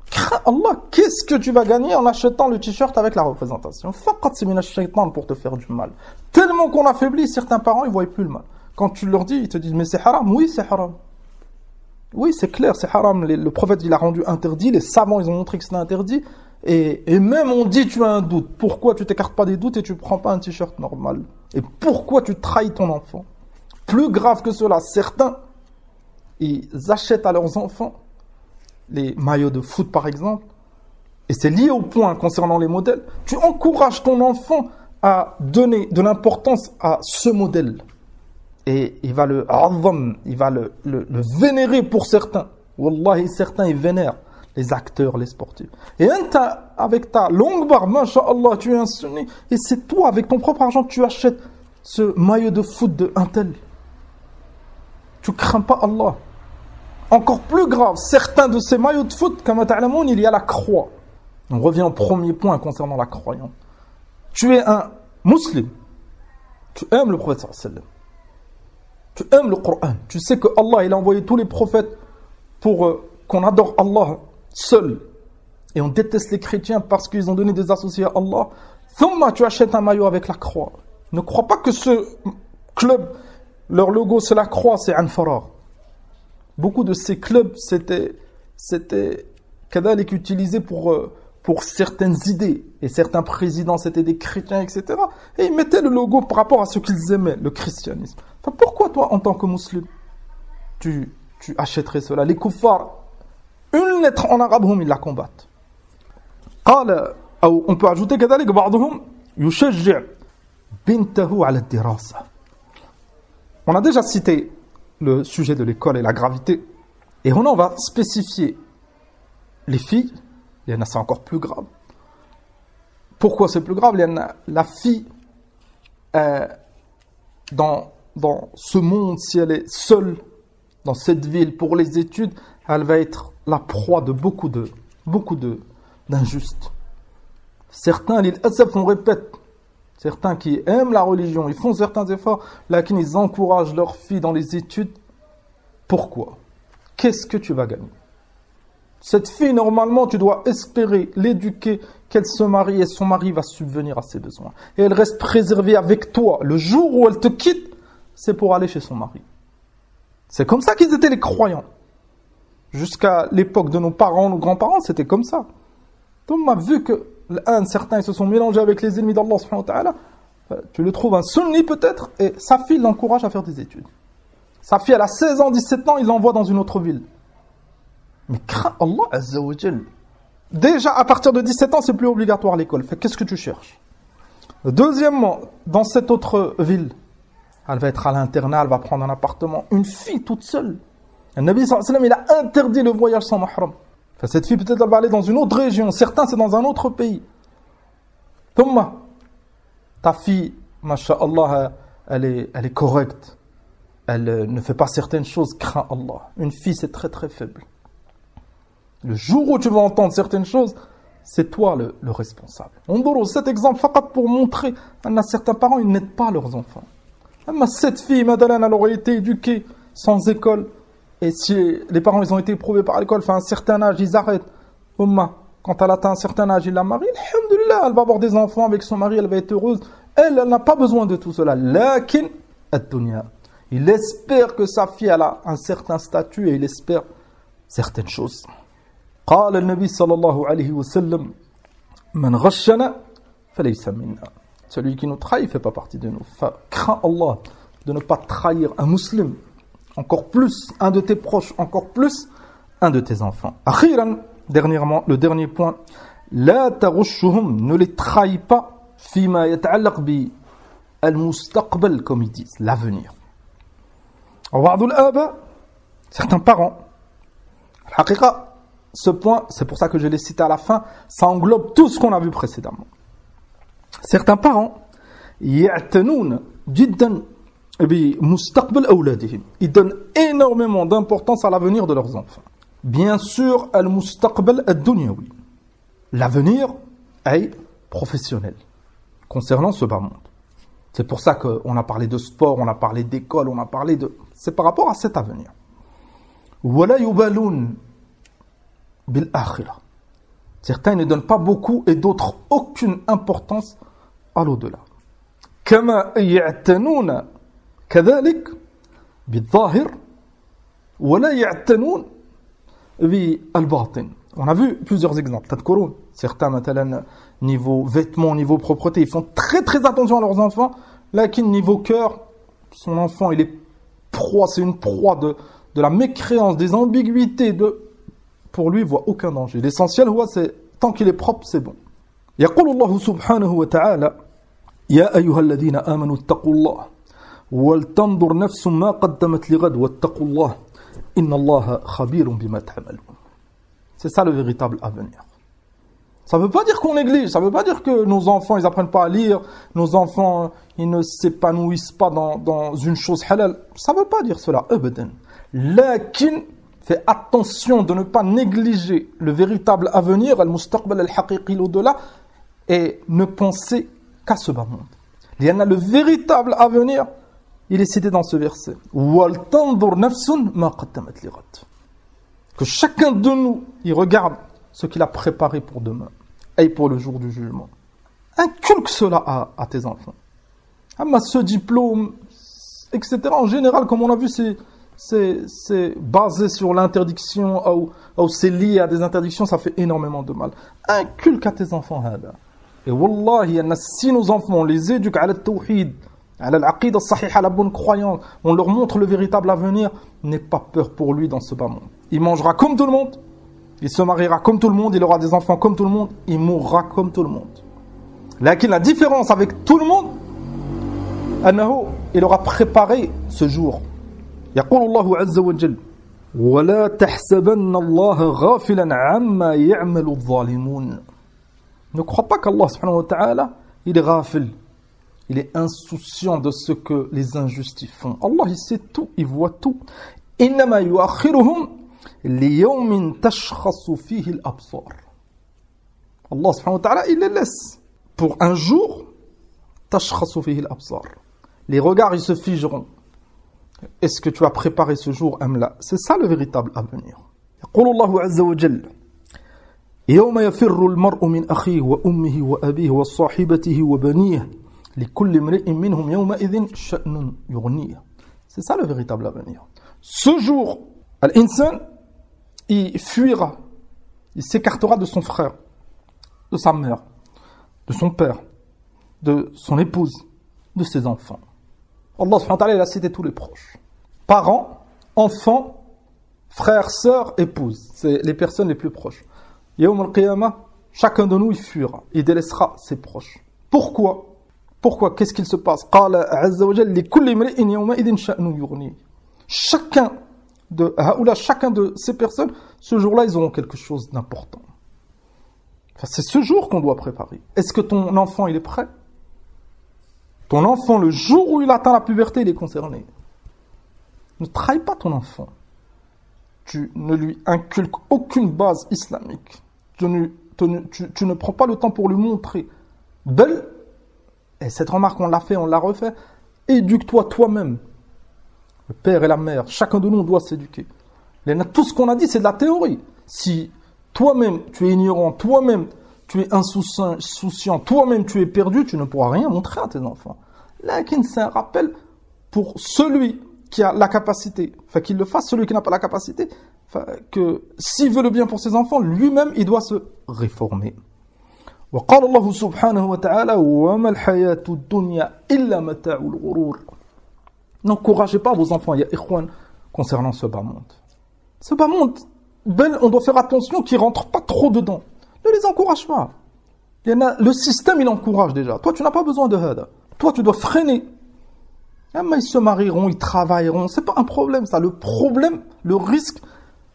Crains Allah, qu'est-ce que tu vas gagner en achetant le t-shirt avec la représentation? Faqat c'est minash shaytan pour te faire du mal. Tellement qu'on affaiblit certains parents, ils voient plus le mal. Quand tu leur dis, ils te disent mais c'est haram. Oui, c'est haram. Oui, c'est clair, c'est haram. Le prophète, il a rendu interdit. Les savants, ils ont montré que c'était interdit. Et même on dit, tu as un doute. Pourquoi tu t'écartes pas des doutes et tu prends pas un t-shirt normal? Et pourquoi tu trahis ton enfant? Plus grave que cela, certains, ils achètent à leurs enfants les maillots de foot, par exemple. Et c'est lié au point concernant les modèles. Tu encourages ton enfant à donner de l'importance à ce modèle. Et il va le vénérer pour certains. Wallahi, certains, ils vénèrent les acteurs, les sportifs. Et avec ta longue barbe, masha'Allah, tu es un sunni. Et c'est toi, avec ton propre argent, tu achètes ce maillot de foot de un tel. Tu crains pas Allah. Encore plus grave, certains de ces maillots de foot, comme ta'lamoun, il y a la croix. On revient au premier point concernant la croyance. Tu es un musulman. Tu aimes le prophète sallallahu alayhi wa sallam. Tu aimes le Coran. Tu sais que Allah, il a envoyé tous les prophètes pour qu'on adore Allah seul. Et on déteste les chrétiens parce qu'ils ont donné des associés à Allah. Thumma, tu achètes un maillot avec la croix. Ne crois pas que ce club, leur logo c'est la croix, c'est Anfarar. Beaucoup de ces clubs, c'était utilisé pour certaines idées. Et certains présidents, c'était des chrétiens, etc. Et ils mettaient le logo par rapport à ce qu'ils aimaient, le christianisme. Enfin, pourquoi toi, en tant que musulman, tu achèterais cela? Les kuffars, une lettre en arabe, ils la combattent. On peut ajouter كذلك بعضهم يشجع بنته على الدراسة. On a déjà cité le sujet de l'école et la gravité. Et on va spécifier les filles. Il y en a, c'est encore plus grave. Pourquoi c'est plus grave? Il y en a la fille dans ce monde, si elle est seule dans cette ville pour les études, elle va être la proie de beaucoup d'injustes. Certains, on répète, certains qui aiment la religion, ils font certains efforts, là, ils encouragent leurs filles dans les études. Pourquoi? Qu'est-ce que tu vas gagner? Cette fille, normalement, tu dois espérer l'éduquer, qu'elle se marie et son mari va subvenir à ses besoins. Et elle reste préservée avec toi. Le jour où elle te quitte, c'est pour aller chez son mari. C'est comme ça qu'ils étaient les croyants. Jusqu'à l'époque de nos parents, nos grands-parents, c'était comme ça. Donc, on a vu que certains ils se sont mélangés avec les ennemis d'Allah subhanahu wa ta'ala. Tu le trouves un sunni peut-être, et sa fille l'encourage à faire des études. Sa fille, elle a 16 ans, 17 ans, il l'envoie dans une autre ville. Mais crains Allah Azza wa Jal. Déjà, à partir de 17 ans, c'est plus obligatoire l'école. Qu'est-ce que tu cherches? Deuxièmement, dans cette autre ville, elle va être à l'internat, elle va prendre un appartement. Une fille toute seule. Le Nabi sallallahu alayhi wa sallam, il a interdit le voyage sans mahram. Enfin, cette fille, peut-être, elle va aller dans une autre région. Certains, c'est dans un autre pays. Thumma, ta fille, masha'Allah, elle est correcte. Elle ne fait pas certaines choses, crains Allah. Une fille, c'est très très faible. Le jour où tu vas entendre certaines choses, c'est toi le responsable. On donne cet exemple pour montrer que certains parents, ils n'aident pas leurs enfants. Cette fille, madame, elle aurait été éduquée sans école. Et si les parents, ils ont été éprouvés par l'école, enfin, à un certain âge, ils arrêtent. Quand elle atteint un certain âge, il la marie. Alhamdulillah, elle va avoir des enfants avec son mari, elle va être heureuse. Elle n'a pas besoin de tout cela. Lakin ad-dunya. Il espère que sa fille elle a un certain statut et il espère certaines choses. قال النبي صلى الله عليه وسلم من غشنا فليس منا. Celui qui nous trahit ne fait pas partie de nous. Crains Allah de ne pas trahir un musulman, encore plus un de tes proches, encore plus un de tes enfants. Akhiran, dernièrement, le dernier point, لا تغشهم, ne les trahis pas فيما يتعلق بالمستقبل, comme ils disent, l'avenir. Certains parents, ce point, c'est pour ça que je l'ai cité à la fin, ça englobe tout ce qu'on a vu précédemment. Certains parents, يعتنون جدا بمستقبل أولادهم. Ils donnent énormément d'importance à l'avenir de leurs enfants. Bien sûr, المستقبل الدنيوي. L'avenir est professionnel concernant ce bas monde. C'est pour ça qu'on a parlé de sport, on a parlé d'école, on a parlé de... C'est par rapport à cet avenir. ولا يبالون بالآخرة. Certains ne donnent pas beaucoup et d'autres aucune importance à l'au-delà. كما يعتنون كذلك بالظاهر ولا يعتنون بالباطن. On a vu plusieurs exemples. تذكرون certains مثلا niveau vêtements, niveau propreté, ils font très très attention à leurs enfants. Lakin niveau cœur, son enfant il est proie, c'est une proie de la mécréance, des ambiguïtés, pour lui il voit aucun danger. L'essentiel c'est tant qu'il est propre, c'est bon. يقول الله سبحانه وتعالى يا أيها الذين آمنوا اتقوا الله ولتنظر نفس ما قدمت لغد واتقوا الله إن الله خبير بما تعملون. C'est ça le véritable avenir. Ça ne veut pas dire qu'on néglige, ça ne veut pas dire que nos enfants ils apprennent pas à lire, nos enfants ils ne s'épanouissent pas dans une chose halal. Ça ne veut pas dire cela, abadan. Lakin, fais attention de ne pas négliger le véritable avenir, al-mustaqbal al-haqiqi, l'au-delà, et ne penser qu'à ce bas monde. Il y en a le véritable avenir, il est cité dans ce verset. وَلْتَنْظُرْ نَفْسٌ مَا قَدَّمَتْ لِغَدٍ. Que chacun de nous, il regarde ce qu'il a préparé pour demain et pour le jour du jugement. Inculque cela à tes enfants. Mais ce diplôme, etc. En général, comme on a vu, c'est basé sur l'interdiction ou c'est lié à des interdictions, ça fait énormément de mal. Inculque à tes enfants. Et wallahi, si nos enfants, on les éduque à la-tawhid, à l'aqida sahiha, à la bonne croyance, on leur montre le véritable avenir, n'aie pas peur pour lui dans ce bas monde. Il mangera comme tout le monde, il se mariera comme tout le monde, il aura des enfants comme tout le monde, il mourra comme tout le monde. La différence avec tout le monde, il aura préparé ce jour. يقول الله عز وجل ولا تحسبن الله غافلا عما يعمل الظالمون. Ne crois pas qu'Allah subhanahu wa ta'ala, il est ghafil, il est insouciant de ce que les injustes font. Allah, il sait tout, il voit tout. إنما يؤخرهم ليوم تشخص فيه الأبصار. Allah subhanahu wa ta'ala, il les laisse pour un jour تشخص فيه الأبصار. Les regards, ils se figeront. Est-ce que tu as préparé ce jour, Amla? C'est ça le véritable avenir. يقول الله عز وجل يوم يفر المرء من أخيه وأمه وأبيه وصاحبته وبنيه لكل امرئ منهم يومئذ شأن يغنيه. C'est ça le véritable avenir. Ce jour, l'insan, il fuira, il s'écartera de son frère, de sa mère, de son père, de son épouse, de ses enfants. Allah subhanahu wa ta'ala, il a cité tous les proches. Parents, enfants, frères, sœurs, épouses. C'est les personnes les plus proches. Yawm al-Qiyamah, chacun de nous, il fuira. Il délaissera ses proches. Pourquoi? Pourquoi? Qu'est-ce qu'il se passe? Qala azza wa jalla likulli imri'in yawma'idhin sha'nu yughni. Chacun de ces personnes, ce jour-là, ils auront quelque chose d'important. Enfin, c'est ce jour qu'on doit préparer. Est-ce que ton enfant, il est prêt? Ton enfant, le jour où il atteint la puberté, il est concerné. Ne trahis pas ton enfant. Tu ne lui inculques aucune base islamique. Tu ne prends pas le temps pour lui montrer. Belle, et cette remarque, on l'a fait, on l'a refait. Éduque-toi toi-même. Le père et la mère, chacun de nous doit s'éduquer. Tout ce qu'on a dit, c'est de la théorie. Si toi-même, tu es ignorant, toi-même, tu es insouciant, toi-même, tu es perdu, tu ne pourras rien montrer à tes enfants. Là, c'est un rappel pour celui qui a la capacité, enfin qu'il le fasse, celui qui n'a pas la capacité, que s'il veut le bien pour ses enfants, lui-même, il doit se réformer. وقال الله سبحانه وتعالى وما الحياة الدنيا إلا متاع الغرور. N'encouragez pas vos enfants, ya ikhwan, concernant ce bas monde. Ce bas monde, on doit faire attention qu'ils ne rentrent pas trop dedans. Ne les encourage pas. Le système, il encourage déjà. Toi, tu n'as pas besoin de hada. Toi, tu dois freiner. Mais ils se marieront, ils travailleront. C'est pas un problème, ça. Le problème, le risque,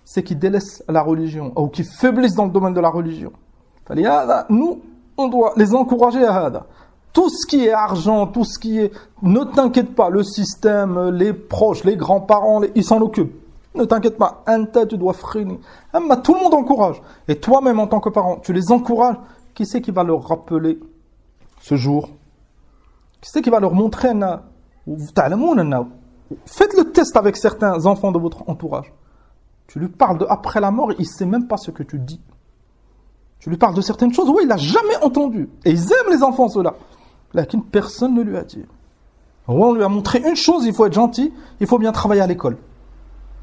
c'est qu'ils délaissent la religion ou qu'ils faiblissent dans le domaine de la religion. Nous, on doit les encourager à hada. Tout ce qui est argent, tout ce qui est... Ne t'inquiète pas, le système, les proches, les grands-parents, ils s'en occupent. Ne t'inquiète pas, tu dois freiner. Tout le monde encourage. Et toi-même, en tant que parent, tu les encourages. Qui c'est qui va leur rappeler ce jour? Qui c'est qui va leur montrer? Faites le test avec certains enfants de votre entourage. Tu lui parles de après la mort, il ne sait même pas ce que tu dis. Tu lui parles de certaines choses, oui, il n'a jamais entendu. Et ils aiment les enfants, ceux-là. Là, personne ne lui a dit. On lui a montré une chose, il faut être gentil, il faut bien travailler à l'école.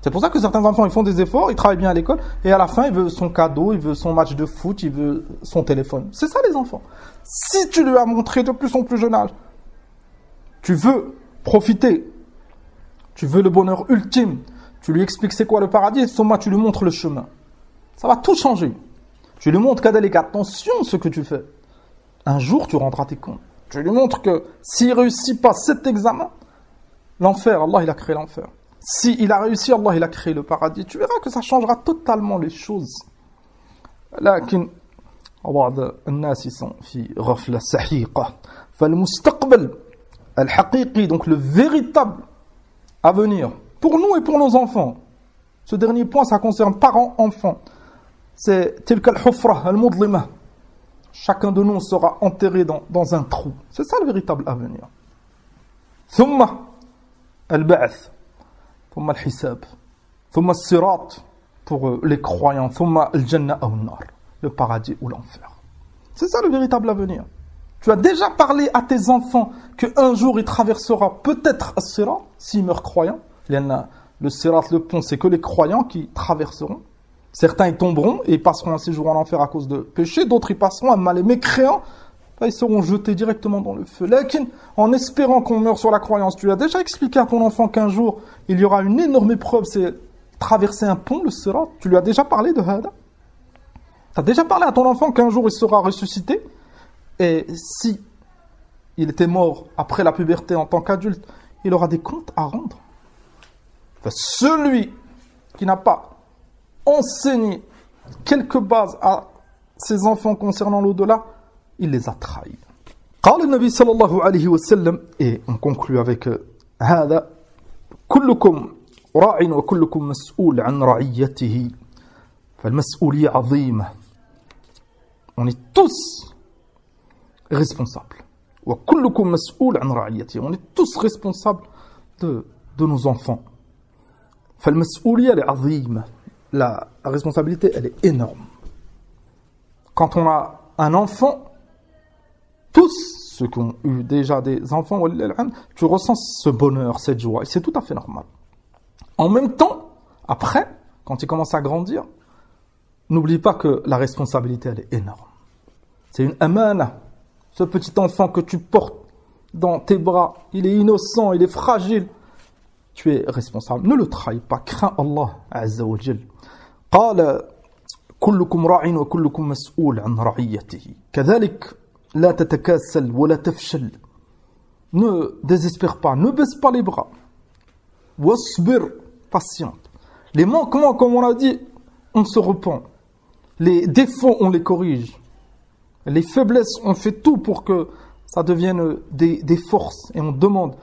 C'est pour ça que certains enfants, ils font des efforts, ils travaillent bien à l'école, et à la fin, il veut son cadeau, il veut son match de foot, il veut son téléphone. C'est ça, les enfants. Si tu lui as montré depuis son plus jeune âge, tu veux profiter, tu veux le bonheur ultime, tu lui expliques c'est quoi le paradis, et tu lui montres le chemin. Ça va tout changer. Tu lui montres qu'Adélique, attention ce que tu fais. Un jour, tu rendras tes comptes. Tu lui montres que s'il ne réussit pas cet examen, l'enfer, Allah, il a créé l'enfer. S'il a réussi, Allah, il a créé le paradis. Tu verras que ça changera totalement les choses. لكن بعض الناس sont في غفلة سحيقة. فالمستقبل الحقيقي, donc le véritable avenir, pour nous et pour nos enfants. Ce dernier point, ça concerne parents, enfants. C'est تلك الحفرة المظلمة. Chacun de nous sera enterré dans un trou. C'est ça le véritable avenir. ثم البعث, ثم الحساب, ثم الصراط pour les croyants, ثم الجنة أو النار, le paradis ou l'enfer. C'est ça le véritable avenir. Tu as déjà parlé à tes enfants qu'un jour il traversera peut-être الصراط s'ils meurent croyants. Le sirat, le pont, c'est que les croyants qui traverseront. Certains y tomberont et ils passeront un séjour en enfer à cause de péché, d'autres y passeront à mal. Les mécréants, ils seront jetés directement dans le feu. Lakin, en espérant qu'on meure sur la croyance, tu as déjà expliqué à ton enfant qu'un jour, il y aura une énorme épreuve, c'est traverser un pont, le sirat. Tu lui as déjà parlé de Hada. Tu as déjà parlé à ton enfant qu'un jour il sera ressuscité. Et si il était mort après la puberté en tant qu'adulte, il aura des comptes à rendre. Enfin, celui qui n'a pas enseigné quelques bases à ses enfants concernant l'au-delà, il les a trahis. قال النبي صلى الله عليه وسلم, et on conclut avec هذا, كلكم راع وكلكم مسؤول عن رعيته فالمسؤولية عظيمة. On est tous responsables. وكلكم مسؤول عن رعيته. On est tous responsables de nos enfants. فالمسؤولية عظيمة. La responsabilité, elle est énorme. Quand on a un enfant, tous ceux qui ont eu déjà des enfants, tu ressens ce bonheur, cette joie, et c'est tout à fait normal. En même temps, après, quand il commence à grandir, n'oublie pas que la responsabilité, elle est énorme. C'est une amana. Ce petit enfant que tu portes dans tes bras, il est innocent, il est fragile. Tu es responsable. Ne le trahis pas. Crains Allah Azza wa Jal. قال كلكم راع وكلكم مسؤول عن رعيته كذلك لا تتكاسل ولا تفشل. Ne désespère pas, ne baisse pas les bras. واصبر, patiente. Les manquements, comme on l'a dit, on se repent. Les défauts, on les corrige. Les faiblesses, on fait tout pour que ça devienne des forces. Et on demande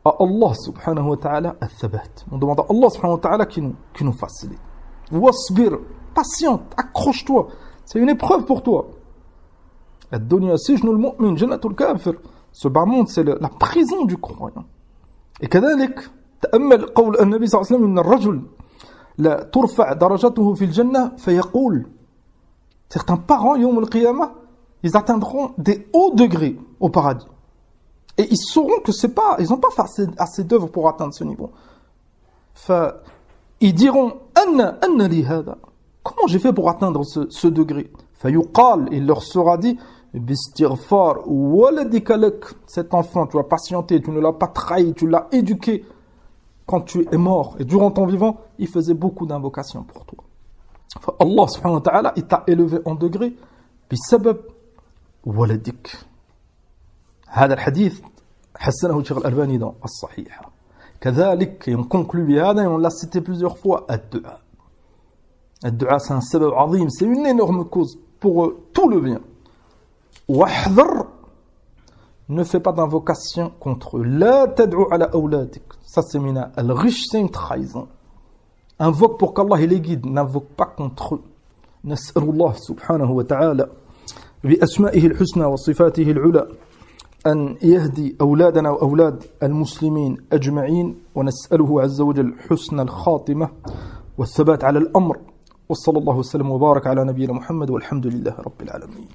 à Allah subhanahu wa ta'ala al-thabat. On demande à Allah subhanahu wa ta'ala qui nous facilite. Wasbir, patiente, accroche-toi. C'est une épreuve pour toi. Ad-dunya sijnul mu'min, jannatul kafir. Ce bas monde, c'est la prison du croyant. Et كذلك تأمل قول النبي صلى الله عليه وسلم إن الرجل لا ترفع درجته في الجنة فيقول. Certains parents, يوم القيامة, ils atteindront des hauts degrés au paradis. Et ils sauront que c'est pas, ils n'ont pas fait assez d'œuvres pour atteindre ce niveau. Ils diront, Anna li hada. Comment j'ai fait pour atteindre ce degré? Fayuqal, il leur sera dit, Bistirfar waladika lak. Cet enfant, tu as patienté, tu ne l'as pas trahi, tu l'as éduqué. Quand tu es mort et durant ton vivant, il faisait beaucoup d'invocations pour toi. Allah subhanahu wa ta'ala, il t'a élevé en degré, bisabab waladik. هذا الحديث حسنه الشيخ الألباني dans الصحيح. كذلك, et on conclut بهذا, et on l'a cité plusieurs fois, الدعاء. الدعاء, c'est un sabab عظيم, c'est une énorme cause pour tout le bien. واحذر Ne fais pas d'invocation contre eux. La tad'u ala awladik. Ça c'est mina. Al-ghish, c'est une trahison. Invoque pour qu'Allah les guide. N'invoque pas contre eux. Nas'alullah subhanahu wa ta'ala بأسمائه الحسنى وصفاته العلى أن يهدي أولادنا وأولاد المسلمين أجمعين ونسأله عز وجل حسن الخاتمة والثبات على الأمر وصلى الله وسلم وبارك على نبينا محمد والحمد لله رب العالمين.